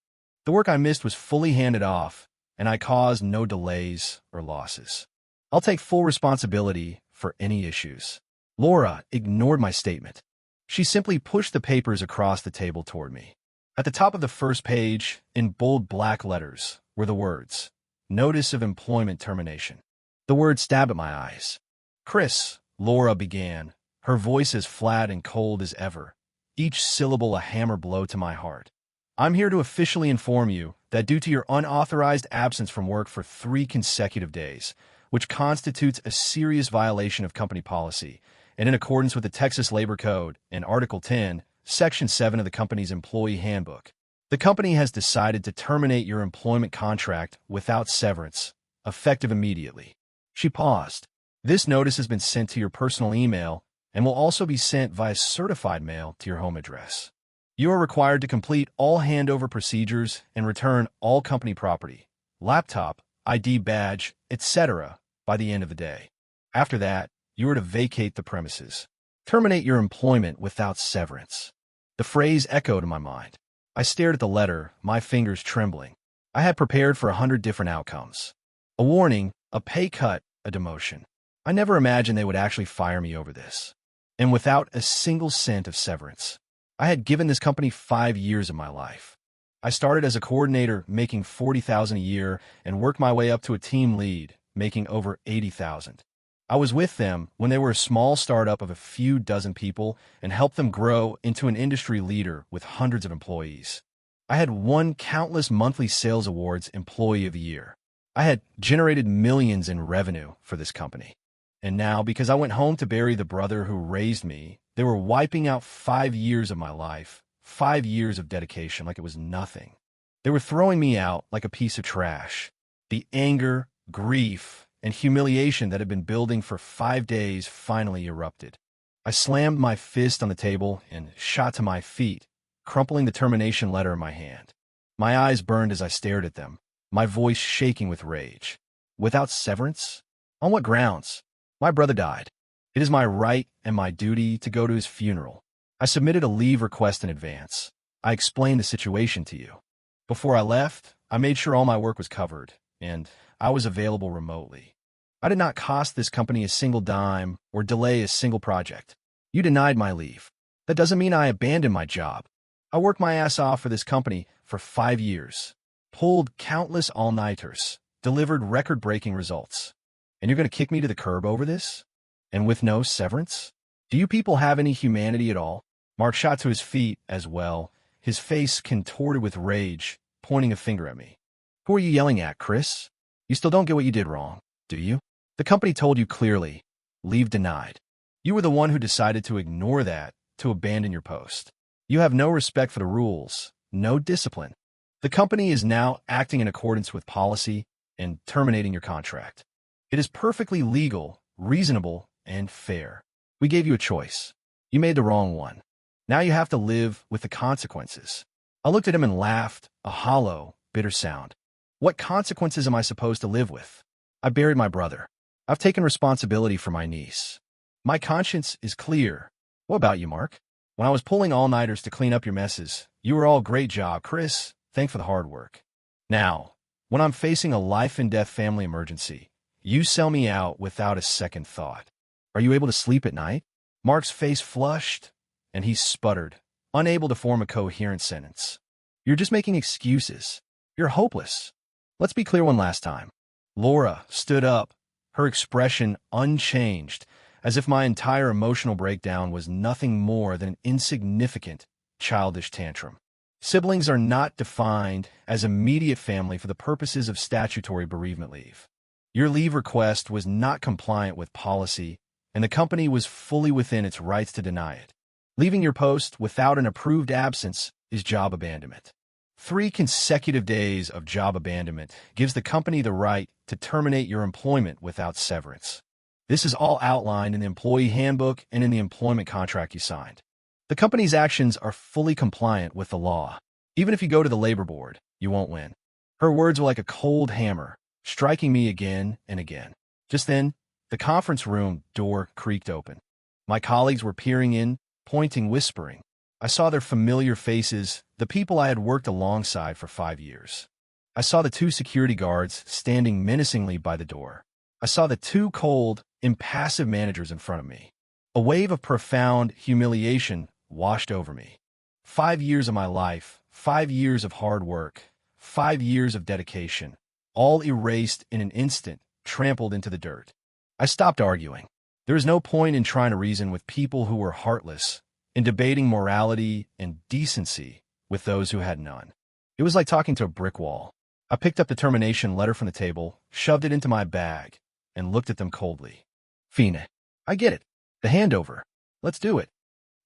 The work I missed was fully handed off, and I caused no delays or losses. I'll take full responsibility for any issues. Laura ignored my statement. She simply pushed the papers across the table toward me. At the top of the first page, in bold black letters, were the words, "Notice of Employment Termination." The words stabbed at my eyes. "Chris," Laura began, her voice as flat and cold as ever, each syllable a hammer blow to my heart. "I'm here to officially inform you that due to your unauthorized absence from work for 3 consecutive days, which constitutes a serious violation of company policy, and in accordance with the Texas Labor Code and Article 10, Section 7 of the company's employee handbook, the company has decided to terminate your employment contract without severance, effective immediately." She paused. "This notice has been sent to your personal email and will also be sent via certified mail to your home address. You are required to complete all handover procedures and return all company property, laptop, ID badge, etc. by the end of the day. After that, you are to vacate the premises. Terminate your employment without severance." The phrase echoed in my mind. I stared at the letter, my fingers trembling. I had prepared for 100 different outcomes. A warning, a pay cut, a demotion. I never imagined they would actually fire me over this. And without a single cent of severance. I had given this company 5 years of my life. I started as a coordinator making $40,000 a year and worked my way up to a team lead making over $80,000. I was with them when they were a small startup of a few dozen people and helped them grow into an industry leader with hundreds of employees. I had won countless monthly sales awards Employee of the Year. I had generated millions in revenue for this company. And now, because I went home to bury the brother who raised me, they were wiping out 5 years of my life, 5 years of dedication like it was nothing. They were throwing me out like a piece of trash. The anger, grief, and humiliation that had been building for 5 days finally erupted. I slammed my fist on the table and shot to my feet, crumpling the termination letter in my hand. My eyes burned as I stared at them, my voice shaking with rage. Without severance? On what grounds? My brother died. It is my right and my duty to go to his funeral. I submitted a leave request in advance. I explained the situation to you. Before I left, I made sure all my work was covered, and I was available remotely. I did not cost this company a single dime or delay a single project. You denied my leave. That doesn't mean I abandoned my job. I worked my ass off for this company for 5 years, pulled countless all-nighters, delivered record-breaking results. And you're going to kick me to the curb over this? And with no severance? Do you people have any humanity at all? Mark shot to his feet as well, his face contorted with rage, pointing a finger at me. "Who are you yelling at, Chris? You still don't get what you did wrong, do you? The company told you clearly, leave denied. You were the one who decided to ignore that, to abandon your post. You have no respect for the rules, no discipline. The company is now acting in accordance with policy and terminating your contract. It is perfectly legal, reasonable, and fair. We gave you a choice. You made the wrong one. Now you have to live with the consequences." I looked at him and laughed, a hollow, bitter sound. What consequences am I supposed to live with? I buried my brother. I've taken responsibility for my niece. My conscience is clear. What about you, Mark? When I was pulling all-nighters to clean up your messes, you were all great job, Chris. Thanks for the hard work. Now, when I'm facing a life-and-death family emergency, you sell me out without a second thought. Are you able to sleep at night? Mark's face flushed, and he sputtered, unable to form a coherent sentence. You're just making excuses. You're hopeless. Let's be clear one last time. Laura stood up, her expression unchanged, as if my entire emotional breakdown was nothing more than an insignificant, childish tantrum. Siblings are not defined as immediate family for the purposes of statutory bereavement leave. Your leave request was not compliant with policy, and the company was fully within its rights to deny it. Leaving your post without an approved absence is job abandonment. 3 consecutive days of job abandonment gives the company the right to terminate your employment without severance. This is all outlined in the employee handbook and in the employment contract you signed. The company's actions are fully compliant with the law. Even if you go to the labor board, you won't win. Her words were like a cold hammer, striking me again and again. Just then, the conference room door creaked open. My colleagues were peering in, pointing, whispering. I saw their familiar faces, the people I had worked alongside for 5 years. I saw the 2 security guards standing menacingly by the door. I saw the 2 cold, impassive managers in front of me. A wave of profound humiliation washed over me. 5 years of my life, 5 years of hard work, 5 years of dedication, all erased in an instant, trampled into the dirt. I stopped arguing. There was no point in trying to reason with people who were heartless, in debating morality and decency with those who had none. It was like talking to a brick wall. I picked up the termination letter from the table, shoved it into my bag, and looked at them coldly. Fine. I get it. The handover. Let's do it.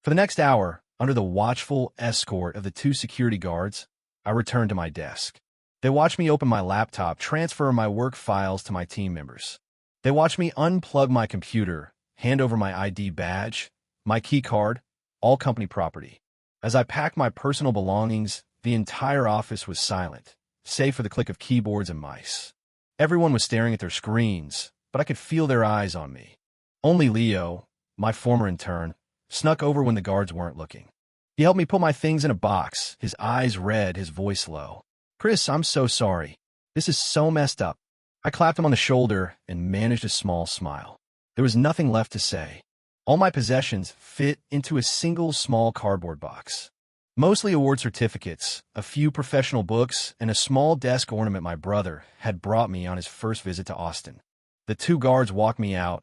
For the next hour, under the watchful escort of the 2 security guards, I returned to my desk. They watched me open my laptop, transfer my work files to my team members. They watched me unplug my computer, hand over my ID badge, my key card, all company property. As I packed my personal belongings, the entire office was silent, save for the click of keyboards and mice. Everyone was staring at their screens, but I could feel their eyes on me. Only Leo, my former intern, snuck over when the guards weren't looking. He helped me put my things in a box, his eyes red, his voice low. Chris, I'm so sorry. This is so messed up. I clapped him on the shoulder and managed a small smile. There was nothing left to say. All my possessions fit into a single small cardboard box. Mostly award certificates, a few professional books, and a small desk ornament my brother had brought me on his first visit to Austin. The 2 guards walked me out,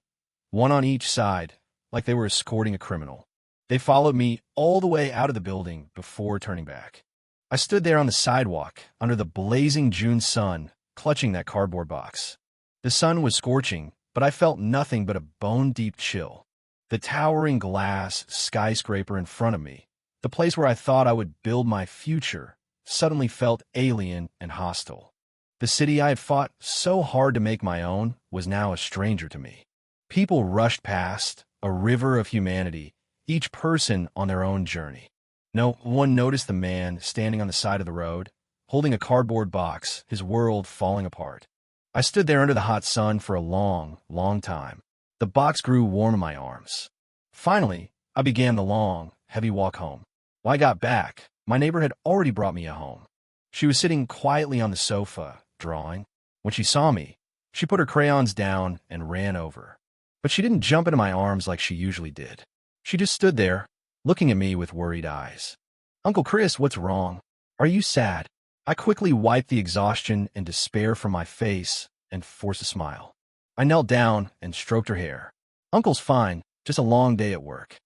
one on each side, like they were escorting a criminal. They followed me all the way out of the building before turning back. I stood there on the sidewalk under the blazing June sun, clutching that cardboard box. The sun was scorching, but I felt nothing but a bone-deep chill. The towering glass skyscraper in front of me, the place where I thought I would build my future, suddenly felt alien and hostile. The city I had fought so hard to make my own was now a stranger to me. People rushed past, a river of humanity, each person on their own journey. No one noticed the man standing on the side of the road, holding a cardboard box, his world falling apart. I stood there under the hot sun for a long, long time. The box grew warm in my arms. Finally, I began the long, heavy walk home. When I got back, my neighbor had already brought me a home. She was sitting quietly on the sofa, drawing. When she saw me, she put her crayons down and ran over. But she didn't jump into my arms like she usually did. She just stood there, looking at me with worried eyes. Uncle Chris, what's wrong? Are you sad? I quickly wiped the exhaustion and despair from my face and forced a smile. I knelt down and stroked her hair. Uncle's fine, just a long day at work.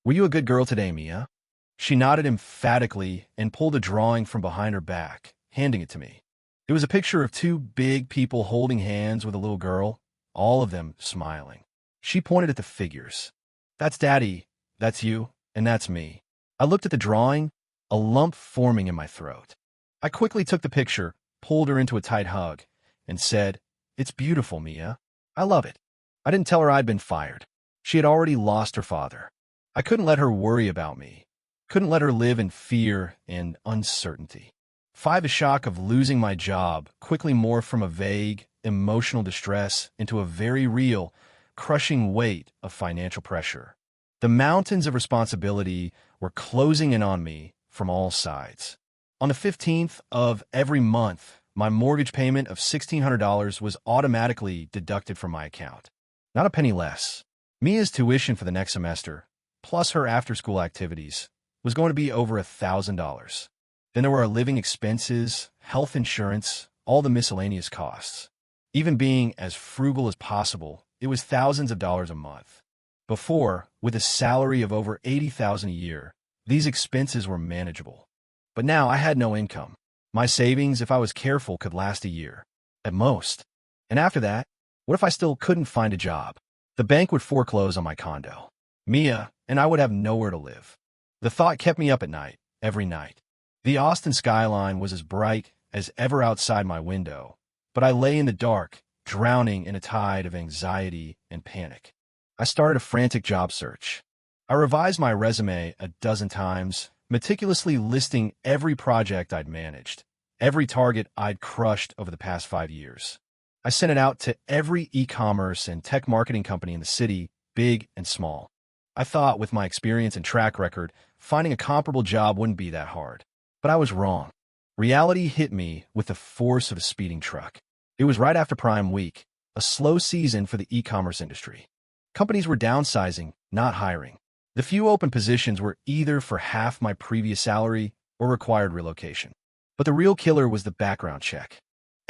Were you a good girl today, Mia? She nodded emphatically and pulled a drawing from behind her back, handing it to me. It was a picture of 2 big people holding hands with a little girl, all of them smiling. She pointed at the figures. That's Daddy, that's you, and that's me. I looked at the drawing, a lump forming in my throat. I quickly took the picture, pulled her into a tight hug, and said, "It's beautiful, Mia. I love it." I didn't tell her I'd been fired. She had already lost her father. I couldn't let her worry about me. Couldn't let her live in fear and uncertainty. The shock of losing my job quickly morphed from a vague, emotional distress into a very real, crushing weight of financial pressure. The mountains of responsibility were closing in on me from all sides. On the 15th of every month, my mortgage payment of $1,600 was automatically deducted from my account. Not a penny less. Mia's tuition for the next semester, plus her after-school activities, was going to be over $1,000. Then there were our living expenses, health insurance, all the miscellaneous costs. Even being as frugal as possible, it was thousands of dollars a month. Before, with a salary of over $80,000 a year, these expenses were manageable. But now I had no income. My savings, if I was careful, could last a year, at most. And after that, what if I still couldn't find a job? The bank would foreclose on my condo. Mia and I would have nowhere to live. The thought kept me up at night, every night. The Austin skyline was as bright as ever outside my window, but I lay in the dark, drowning in a tide of anxiety and panic. I started a frantic job search. I revised my resume a dozen times, meticulously listing every project I'd managed, every target I'd crushed over the past 5 years. I sent it out to every e-commerce and tech marketing company in the city, big and small. I thought with my experience and track record, finding a comparable job wouldn't be that hard. But I was wrong. Reality hit me with the force of a speeding truck. It was right after Prime Week, a slow season for the e-commerce industry. Companies were downsizing, not hiring. The few open positions were either for half my previous salary or required relocation. But the real killer was the background check.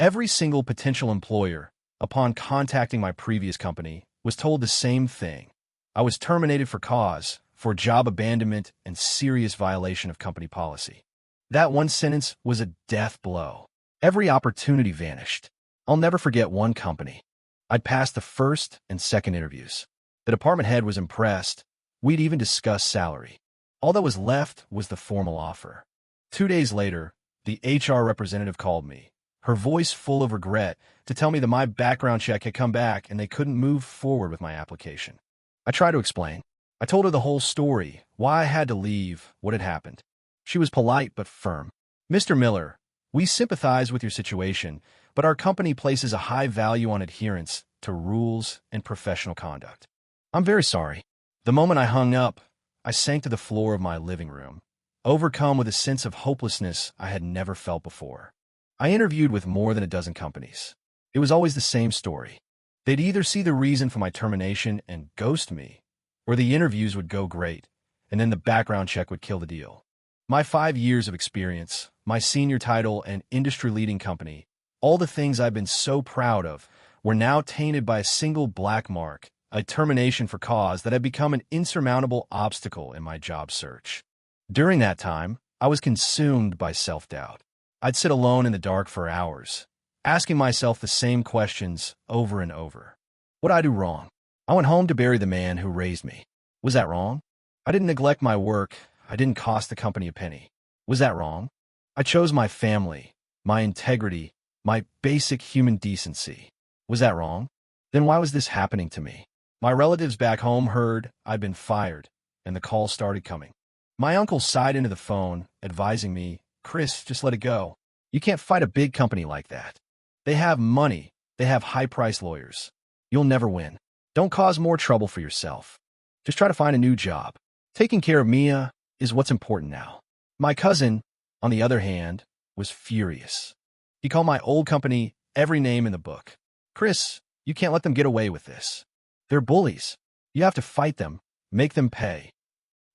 Every single potential employer, upon contacting my previous company, was told the same thing. I was terminated for cause, for job abandonment and serious violation of company policy. That one sentence was a death blow. Every opportunity vanished. I'll never forget one company. I'd passed the first and second interviews. The department head was impressed. We'd even discussed salary. All that was left was the formal offer. 2 days later, the HR representative called me, her voice full of regret, to tell me that my background check had come back and they couldn't move forward with my application. I tried to explain. I told her the whole story, why I had to leave, what had happened. She was polite but firm. "Mr. Miller, we sympathize with your situation, but our company places a high value on adherence to rules and professional conduct. I'm very sorry." The moment I hung up, I sank to the floor of my living room, overcome with a sense of hopelessness I had never felt before. I interviewed with more than a dozen companies. It was always the same story. They'd either see the reason for my termination and ghost me, or the interviews would go great, and then the background check would kill the deal. My 5 years of experience, my senior title and industry-leading company, all the things I've been so proud of, were now tainted by a single black mark, a termination for cause that had become an insurmountable obstacle in my job search. During that time, I was consumed by self-doubt. I'd sit alone in the dark for hours, asking myself the same questions over and over. What did I do wrong? I went home to bury the man who raised me. Was that wrong? I didn't neglect my work. I didn't cost the company a penny. Was that wrong? I chose my family, my integrity, my basic human decency. Was that wrong? Then why was this happening to me? My relatives back home heard I'd been fired, and the calls started coming. My uncle sighed into the phone, advising me, "Chris, just let it go. You can't fight a big company like that. They have money. They have high-priced lawyers. You'll never win. Don't cause more trouble for yourself. Just try to find a new job. Taking care of Mia is what's important now." My cousin, on the other hand, was furious. He called my old company every name in the book. "Chris, you can't let them get away with this. They're bullies. You have to fight them, make them pay."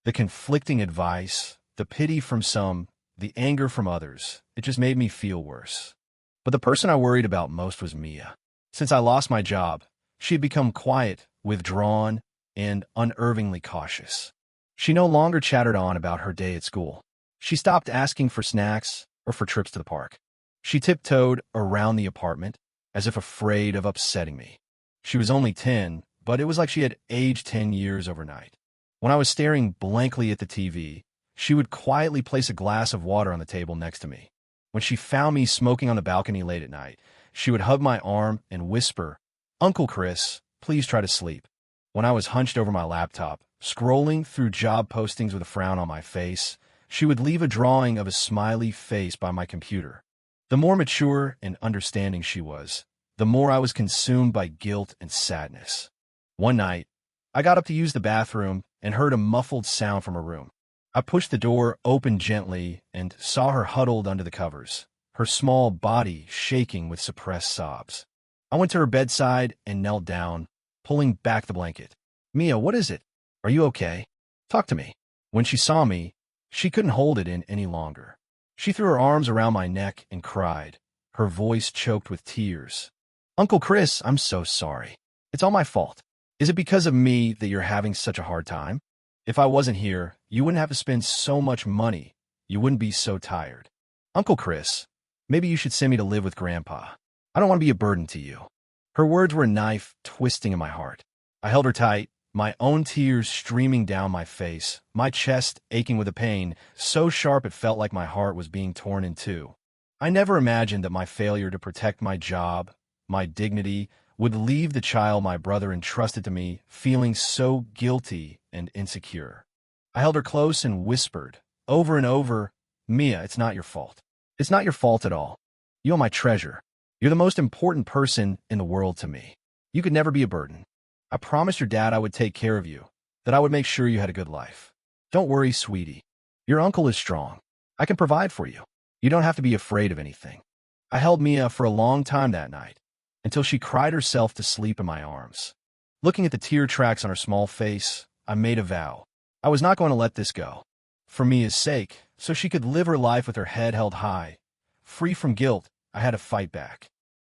The conflicting advice, the pity from some, the anger from others, it just made me feel worse. But the person I worried about most was Mia. Since I lost my job, she had become quiet, withdrawn, and unervingly cautious. She no longer chattered on about her day at school. She stopped asking for snacks or for trips to the park. She tiptoed around the apartment, as if afraid of upsetting me. She was only 10, but it was like she had aged 10 years overnight. When I was staring blankly at the TV, she would quietly place a glass of water on the table next to me. When she found me smoking on the balcony late at night, she would hug my arm and whisper, "Uncle Chris, please try to sleep." When I was hunched over my laptop, scrolling through job postings with a frown on my face, she would leave a drawing of a smiley face by my computer. The more mature and understanding she was, the more I was consumed by guilt and sadness. One night, I got up to use the bathroom and heard a muffled sound from her room. I pushed the door open gently and saw her huddled under the covers, her small body shaking with suppressed sobs. I went to her bedside and knelt down, pulling back the blanket. "Mia, what is it? Are you okay? Talk to me." When she saw me, she couldn't hold it in any longer. She threw her arms around my neck and cried, her voice choked with tears. "Uncle Chris, I'm so sorry. It's all my fault. Is it because of me that you're having such a hard time? If I wasn't here, you wouldn't have to spend so much money. You wouldn't be so tired. Uncle Chris, maybe you should send me to live with Grandpa. I don't want to be a burden to you." Her words were a knife twisting in my heart. I held her tight, my own tears streaming down my face, my chest aching with a pain so sharp it felt like my heart was being torn in two. I never imagined that my failure to protect my job, my dignity, would leave the child my brother entrusted to me feeling so guilty and insecure. I held her close and whispered, over and over, "Mia, it's not your fault. It's not your fault at all. You're my treasure. You're the most important person in the world to me. You could never be a burden. I promised your dad I would take care of you, that I would make sure you had a good life. Don't worry, sweetie. Your uncle is strong. I can provide for you. You don't have to be afraid of anything. I held Mia for a long time that night, until she cried herself to sleep in my arms. Looking at the tear tracks on her small face, I made a vow. I was not going to let this go. For Mia's sake, so she could live her life with her head held high. Free from guilt, I had to fight back.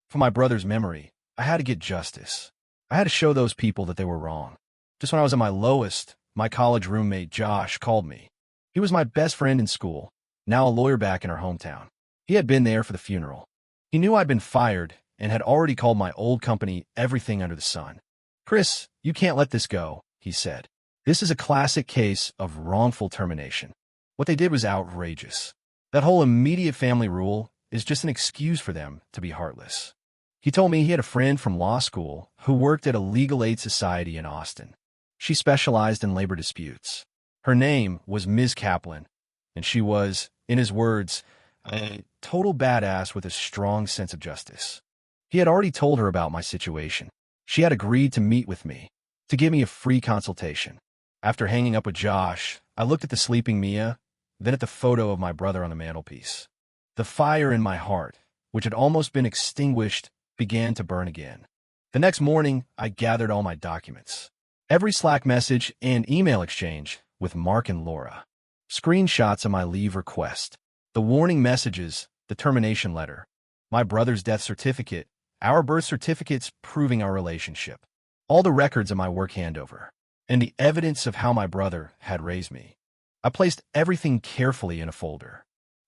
For my brother's memory, I had to get justice. I had to show those people that they were wrong. Just when I was at my lowest, my college roommate Josh called me. He was my best friend in school, now a lawyer back in our hometown. He had been there for the funeral. He knew I'd been fired and had already called my old company everything under the sun. "Chris, you can't let this go," he said. "This is a classic case of wrongful termination. What they did was outrageous. That whole immediate family rule is just an excuse for them to be heartless." He told me he had a friend from law school who worked at a legal aid society in Austin. She specialized in labor disputes. Her name was Ms. Kaplan, and she was, in his words, a total badass with a strong sense of justice. He had already told her about my situation. She had agreed to meet with me, to give me a free consultation. After hanging up with Josh, I looked at the sleeping Mia, then at the photo of my brother on the mantelpiece. The fire in my heart, which had almost been extinguished, began to burn again. The next morning, I gathered all my documents. Every Slack message and email exchange with Mark and Laura. Screenshots of my leave request. The warning messages, the termination letter. My brother's death certificate. Our birth certificates proving our relationship. All the records of my work handover. And the evidence of how my brother had raised me. I placed everything carefully in a folder.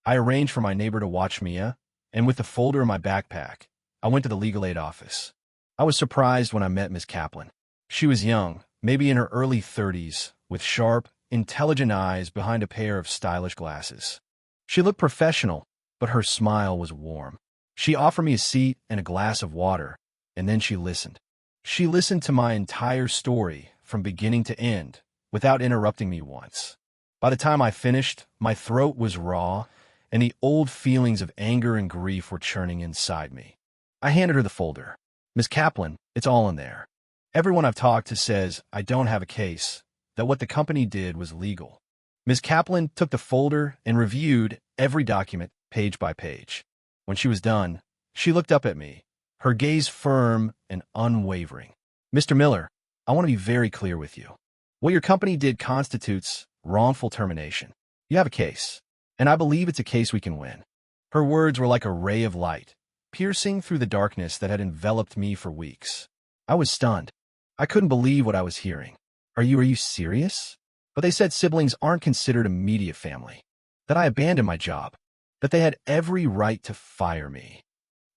I arranged for my neighbor to watch Mia, and with the folder in my backpack, I went to the legal aid office. I was surprised when I met Ms. Kaplan. She was young, maybe in her early 30s, with sharp, intelligent eyes behind a pair of stylish glasses. She looked professional, but her smile was warm. She offered me a seat and a glass of water, and then she listened. She listened to my entire story from beginning to end, without interrupting me once. By the time I finished, my throat was raw, and the old feelings of anger and grief were churning inside me. I handed her the folder. "Ms. Kaplan, it's all in there. Everyone I've talked to says I don't have a case, that what the company did was legal." Ms. Kaplan took the folder and reviewed every document page by page. When she was done, she looked up at me, her gaze firm and unwavering. "Mr. Miller, I want to be very clear with you. What your company did constitutes wrongful termination. You have a case, and I believe it's a case we can win." Her words were like a ray of light, piercing through the darkness that had enveloped me for weeks. I was stunned. I couldn't believe what I was hearing. Are you serious?" But they said siblings aren't considered immediate family, that I abandoned my job, that they had every right to fire me.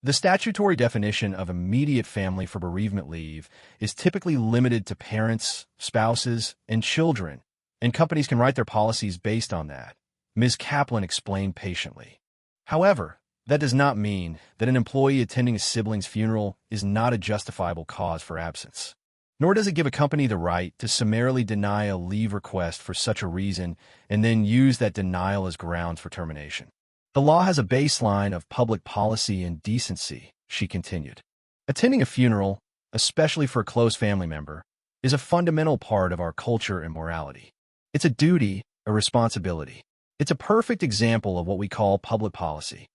The statutory definition of immediate family for bereavement leave is typically limited to parents, spouses, and children, and companies can write their policies based on that, Ms. Kaplan explained patiently. However, that does not mean that an employee attending a sibling's funeral is not a justifiable cause for absence. Nor does it give a company the right to summarily deny a leave request for such a reason and then use that denial as grounds for termination. The law has a baseline of public policy and decency, she continued. Attending a funeral, especially for a close family member, is a fundamental part of our culture and morality. It's a duty, a responsibility. It's a perfect example of what we call public policy.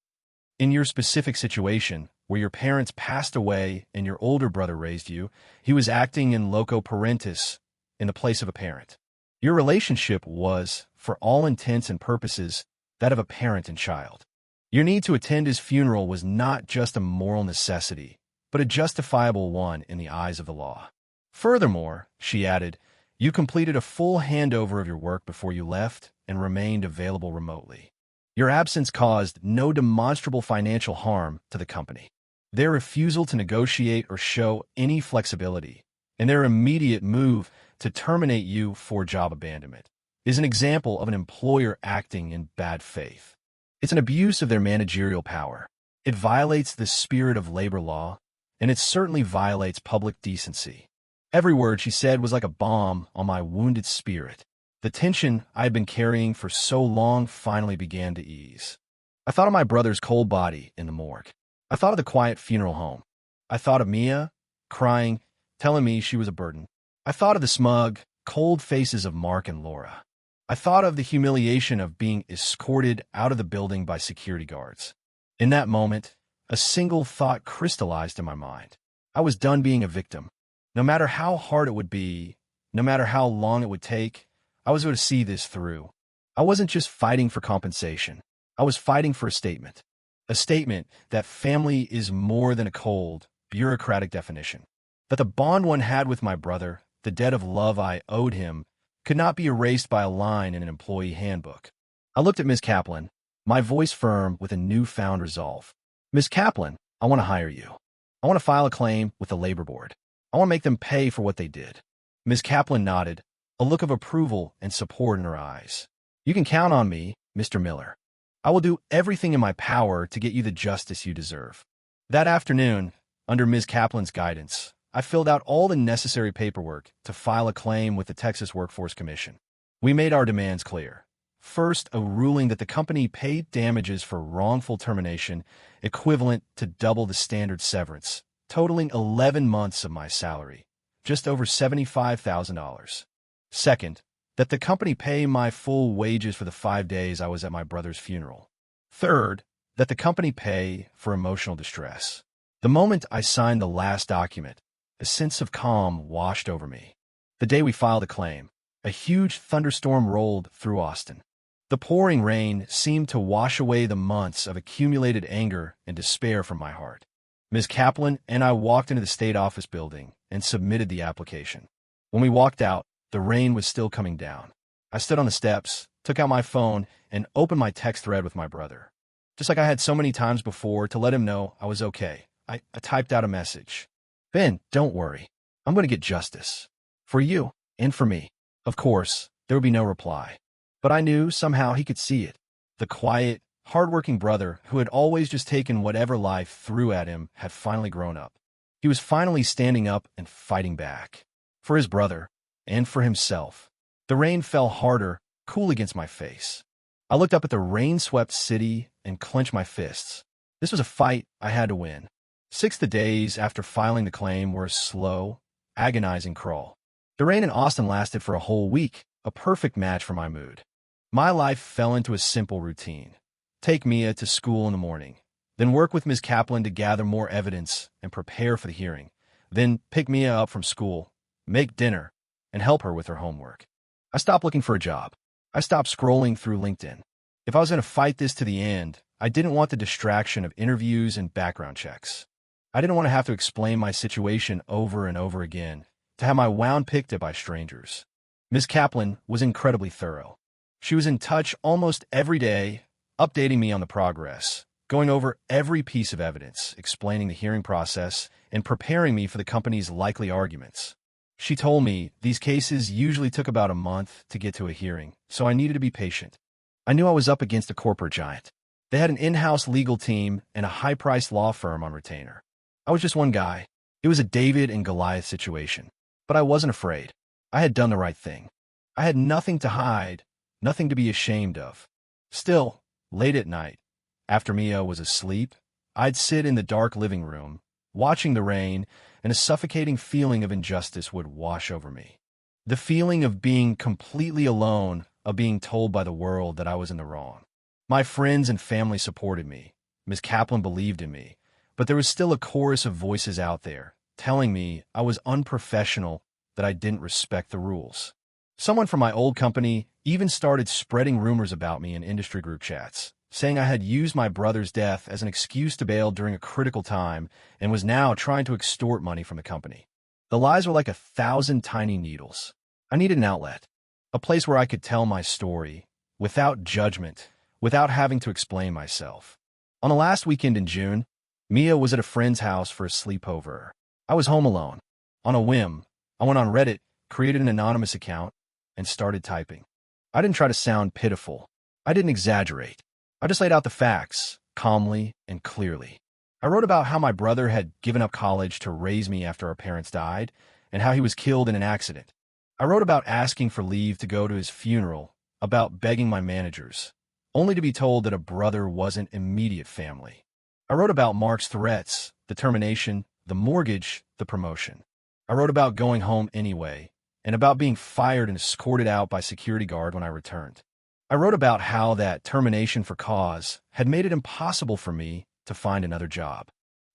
In your specific situation, where your parents passed away and your older brother raised you, he was acting in loco parentis, in the place of a parent. Your relationship was, for all intents and purposes, that of a parent and child. Your need to attend his funeral was not just a moral necessity, but a justifiable one in the eyes of the law. Furthermore, she added, you completed a full handover of your work before you left and remained available remotely. Your absence caused no demonstrable financial harm to the company. Their refusal to negotiate or show any flexibility, and their immediate move to terminate you for job abandonment, is an example of an employer acting in bad faith. It's an abuse of their managerial power. It violates the spirit of labor law, and it certainly violates public decency. Every word she said was like a balm on my wounded spirit. The tension I had been carrying for so long finally began to ease. I thought of my brother's cold body in the morgue. I thought of the quiet funeral home. I thought of Mia, crying, telling me she was a burden. I thought of the smug, cold faces of Mark and Laura. I thought of the humiliation of being escorted out of the building by security guards. In that moment, a single thought crystallized in my mind. I was done being a victim. No matter how hard it would be, no matter how long it would take, I was going to see this through. I wasn't just fighting for compensation. I was fighting for a statement. A statement that family is more than a cold, bureaucratic definition. That the bond one had with my brother, the debt of love I owed him, could not be erased by a line in an employee handbook. I looked at Ms. Kaplan, my voice firm with a newfound resolve. Ms. Kaplan, I want to hire you. I want to file a claim with the labor board. I want to make them pay for what they did. Ms. Kaplan nodded, a look of approval and support in her eyes. You can count on me, Mr. Miller. I will do everything in my power to get you the justice you deserve. That afternoon, under Ms. Kaplan's guidance, I filled out all the necessary paperwork to file a claim with the Texas Workforce Commission. We made our demands clear. First, a ruling that the company paid damages for wrongful termination equivalent to double the standard severance, totaling 11 months of my salary, just over $75,000. Second, that the company pay my full wages for the 5 days I was at my brother's funeral. Third, that the company pay for emotional distress. The moment I signed the last document, a sense of calm washed over me. The day we filed the claim, a huge thunderstorm rolled through Austin. The pouring rain seemed to wash away the months of accumulated anger and despair from my heart. Ms. Kaplan and I walked into the state office building and submitted the application. When we walked out, the rain was still coming down. I stood on the steps, took out my phone, and opened my text thread with my brother. Just like I had so many times before to let him know I was okay, I typed out a message. Ben, don't worry. I'm going to get justice. For you, and for me. Of course, there would be no reply. But I knew somehow he could see it. The quiet, hard-working brother who had always just taken whatever life threw at him had finally grown up. He was finally standing up and fighting back. For his brother, and for himself. The rain fell harder, cool against my face. I looked up at the rain-swept city and clenched my fists. This was a fight I had to win. 6 days after filing the claim were a slow, agonizing crawl. The rain in Austin lasted for a whole week, a perfect match for my mood. My life fell into a simple routine. Take Mia to school in the morning, then work with Ms. Kaplan to gather more evidence and prepare for the hearing, then pick Mia up from school, make dinner, and help her with her homework. I stopped looking for a job. I stopped scrolling through LinkedIn. If I was going to fight this to the end, I didn't want the distraction of interviews and background checks. I didn't want to have to explain my situation over and over again, to have my wound picked at by strangers. Ms. Kaplan was incredibly thorough. She was in touch almost every day, updating me on the progress, going over every piece of evidence, explaining the hearing process, and preparing me for the company's likely arguments. She told me these cases usually took about a month to get to a hearing, so I needed to be patient. I knew I was up against a corporate giant. They had an in-house legal team and a high-priced law firm on retainer. I was just one guy. It was a David and Goliath situation. But I wasn't afraid. I had done the right thing. I had nothing to hide, nothing to be ashamed of. Still, late at night, after Mia was asleep, I'd sit in the dark living room, watching the rain, and a suffocating feeling of injustice would wash over me. The feeling of being completely alone, of being told by the world that I was in the wrong. My friends and family supported me. Ms. Kaplan believed in me. But there was still a chorus of voices out there, telling me I was unprofessional, that I didn't respect the rules. Someone from my old company even started spreading rumors about me in industry group chats, saying I had used my brother's death as an excuse to bail during a critical time and was now trying to extort money from the company. The lies were like 1,000 tiny needles. I needed an outlet, a place where I could tell my story, without judgment, without having to explain myself. On the last weekend in June, Mia was at a friend's house for a sleepover. I was home alone. On a whim, I went on Reddit, created an anonymous account, and started typing. I didn't try to sound pitiful. I didn't exaggerate. I just laid out the facts, calmly and clearly. I wrote about how my brother had given up college to raise me after our parents died, and how he was killed in an accident. I wrote about asking for leave to go to his funeral, about begging my managers, only to be told that a brother wasn't immediate family. I wrote about Mark's threats, the termination, the mortgage, the promotion. I wrote about going home anyway, and about being fired and escorted out by security guard when I returned. I wrote about how that termination for cause had made it impossible for me to find another job.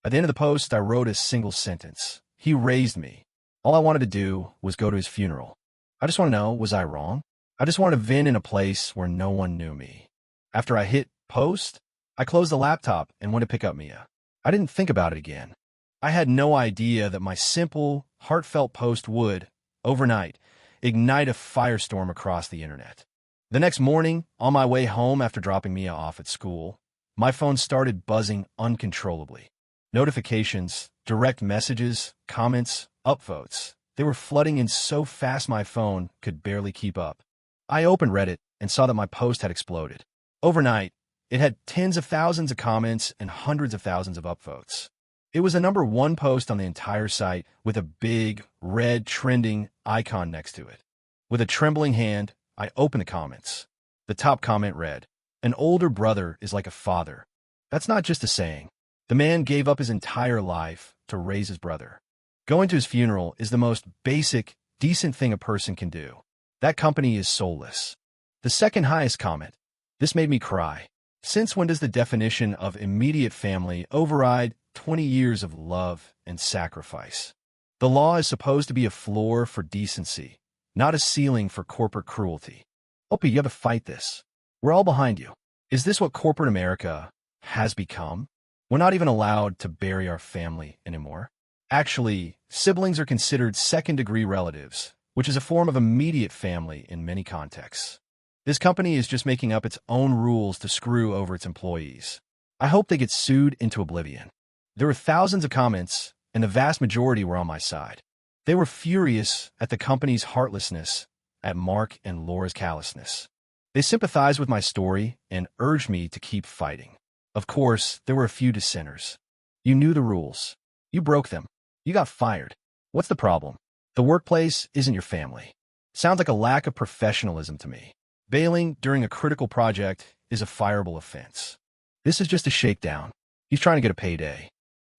At the end of the post, I wrote a single sentence. He raised me. All I wanted to do was go to his funeral. I just want to know, was I wrong? I just wanted to vent in a place where no one knew me. After I hit post, I closed the laptop and went to pick up Mia. I didn't think about it again. I had no idea that my simple, heartfelt post would, overnight, ignite a firestorm across the internet. The next morning, on my way home after dropping Mia off at school, my phone started buzzing uncontrollably. Notifications, direct messages, comments, upvotes. They were flooding in so fast my phone could barely keep up. I opened Reddit and saw that my post had exploded. Overnight, it had tens of thousands of comments and hundreds of thousands of upvotes. It was the #1 post on the entire site with a big, red, trending icon next to it. With a trembling hand, I opened the comments. The top comment read, "An older brother is like a father." That's not just a saying. The man gave up his entire life to raise his brother. Going to his funeral is the most basic, decent thing a person can do. That company is soulless. The second highest comment. This made me cry. Since when does the definition of immediate family override 20 years of love and sacrifice? The law is supposed to be a floor for decency, not a ceiling for corporate cruelty. Opie, you have to fight this. We're all behind you. Is this what corporate America has become? We're not even allowed to bury our family anymore. Actually, siblings are considered second-degree relatives, which is a form of immediate family in many contexts. This company is just making up its own rules to screw over its employees. I hope they get sued into oblivion. There were thousands of comments, and the vast majority were on my side. They were furious at the company's heartlessness, at Mark and Laura's callousness. They sympathized with my story and urged me to keep fighting. Of course, there were a few dissenters. You knew the rules. You broke them. You got fired. What's the problem? The workplace isn't your family. Sounds like a lack of professionalism to me. Bailing during a critical project is a fireable offense. This is just a shakedown. He's trying to get a payday.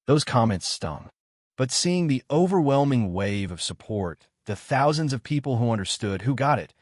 Those comments stung. But seeing the overwhelming wave of support, the thousands of people who understood, who got it,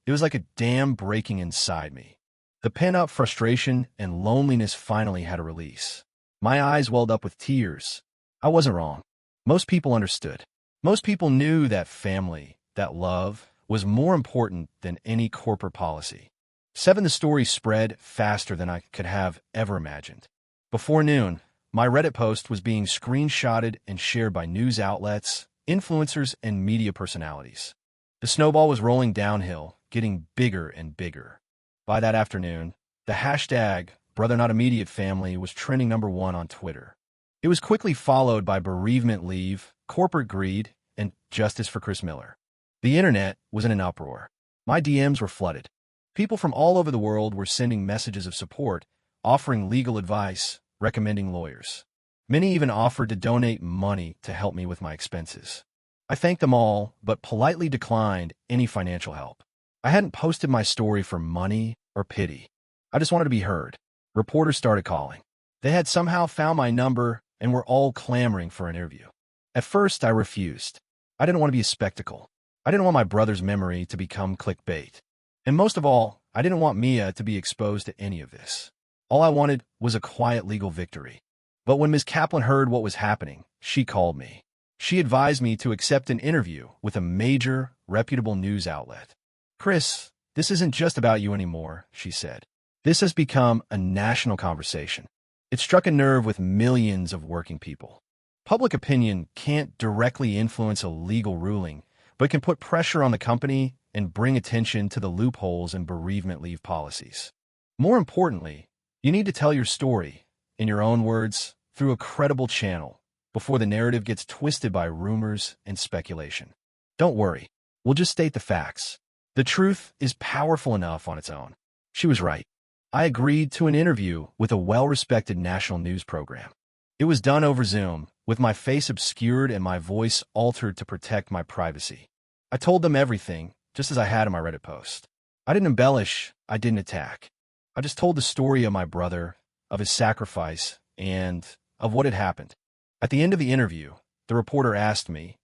it was like a dam breaking inside me. The pent-up frustration and loneliness finally had a release. My eyes welled up with tears. I wasn't wrong. Most people understood. Most people knew that family, that love, was more important than any corporate policy. The story spread faster than I could have ever imagined. Before noon, my Reddit post was being screenshotted and shared by news outlets, influencers, and media personalities. The snowball was rolling downhill, getting bigger and bigger. By that afternoon, the hashtag #BrotherNotImmediateFamily was trending #1 on Twitter. It was quickly followed by bereavement leave, corporate greed, and justice for Chris Miller. The internet was in an uproar. My DMs were flooded. People from all over the world were sending messages of support, offering legal advice, recommending lawyers. Many even offered to donate money to help me with my expenses. I thanked them all, but politely declined any financial help. I hadn't posted my story for money or pity. I just wanted to be heard. Reporters started calling. They had somehow found my number and were all clamoring for an interview. At first, I refused. I didn't want to be a spectacle. I didn't want my brother's memory to become clickbait. And most of all, I didn't want Mia to be exposed to any of this. All I wanted was a quiet legal victory. But when Ms. Kaplan heard what was happening, she called me. She advised me to accept an interview with a major, reputable news outlet. "Chris, this isn't just about you anymore," she said. "This has become a national conversation. It struck a nerve with millions of working people. Public opinion can't directly influence a legal ruling, but can put pressure on the company and bring attention to the loopholes in bereavement leave policies. More importantly, you need to tell your story, in your own words, through a credible channel, before the narrative gets twisted by rumors and speculation. Don't worry, we'll just state the facts. The truth is powerful enough on its own." She was right. I agreed to an interview with a well-respected national news program. It was done over Zoom, with my face obscured and my voice altered to protect my privacy. I told them everything, just as I had in my Reddit post. I didn't embellish, I didn't attack. I just told the story of my brother, of his sacrifice, and of what had happened. At the end of the interview, the reporter asked me,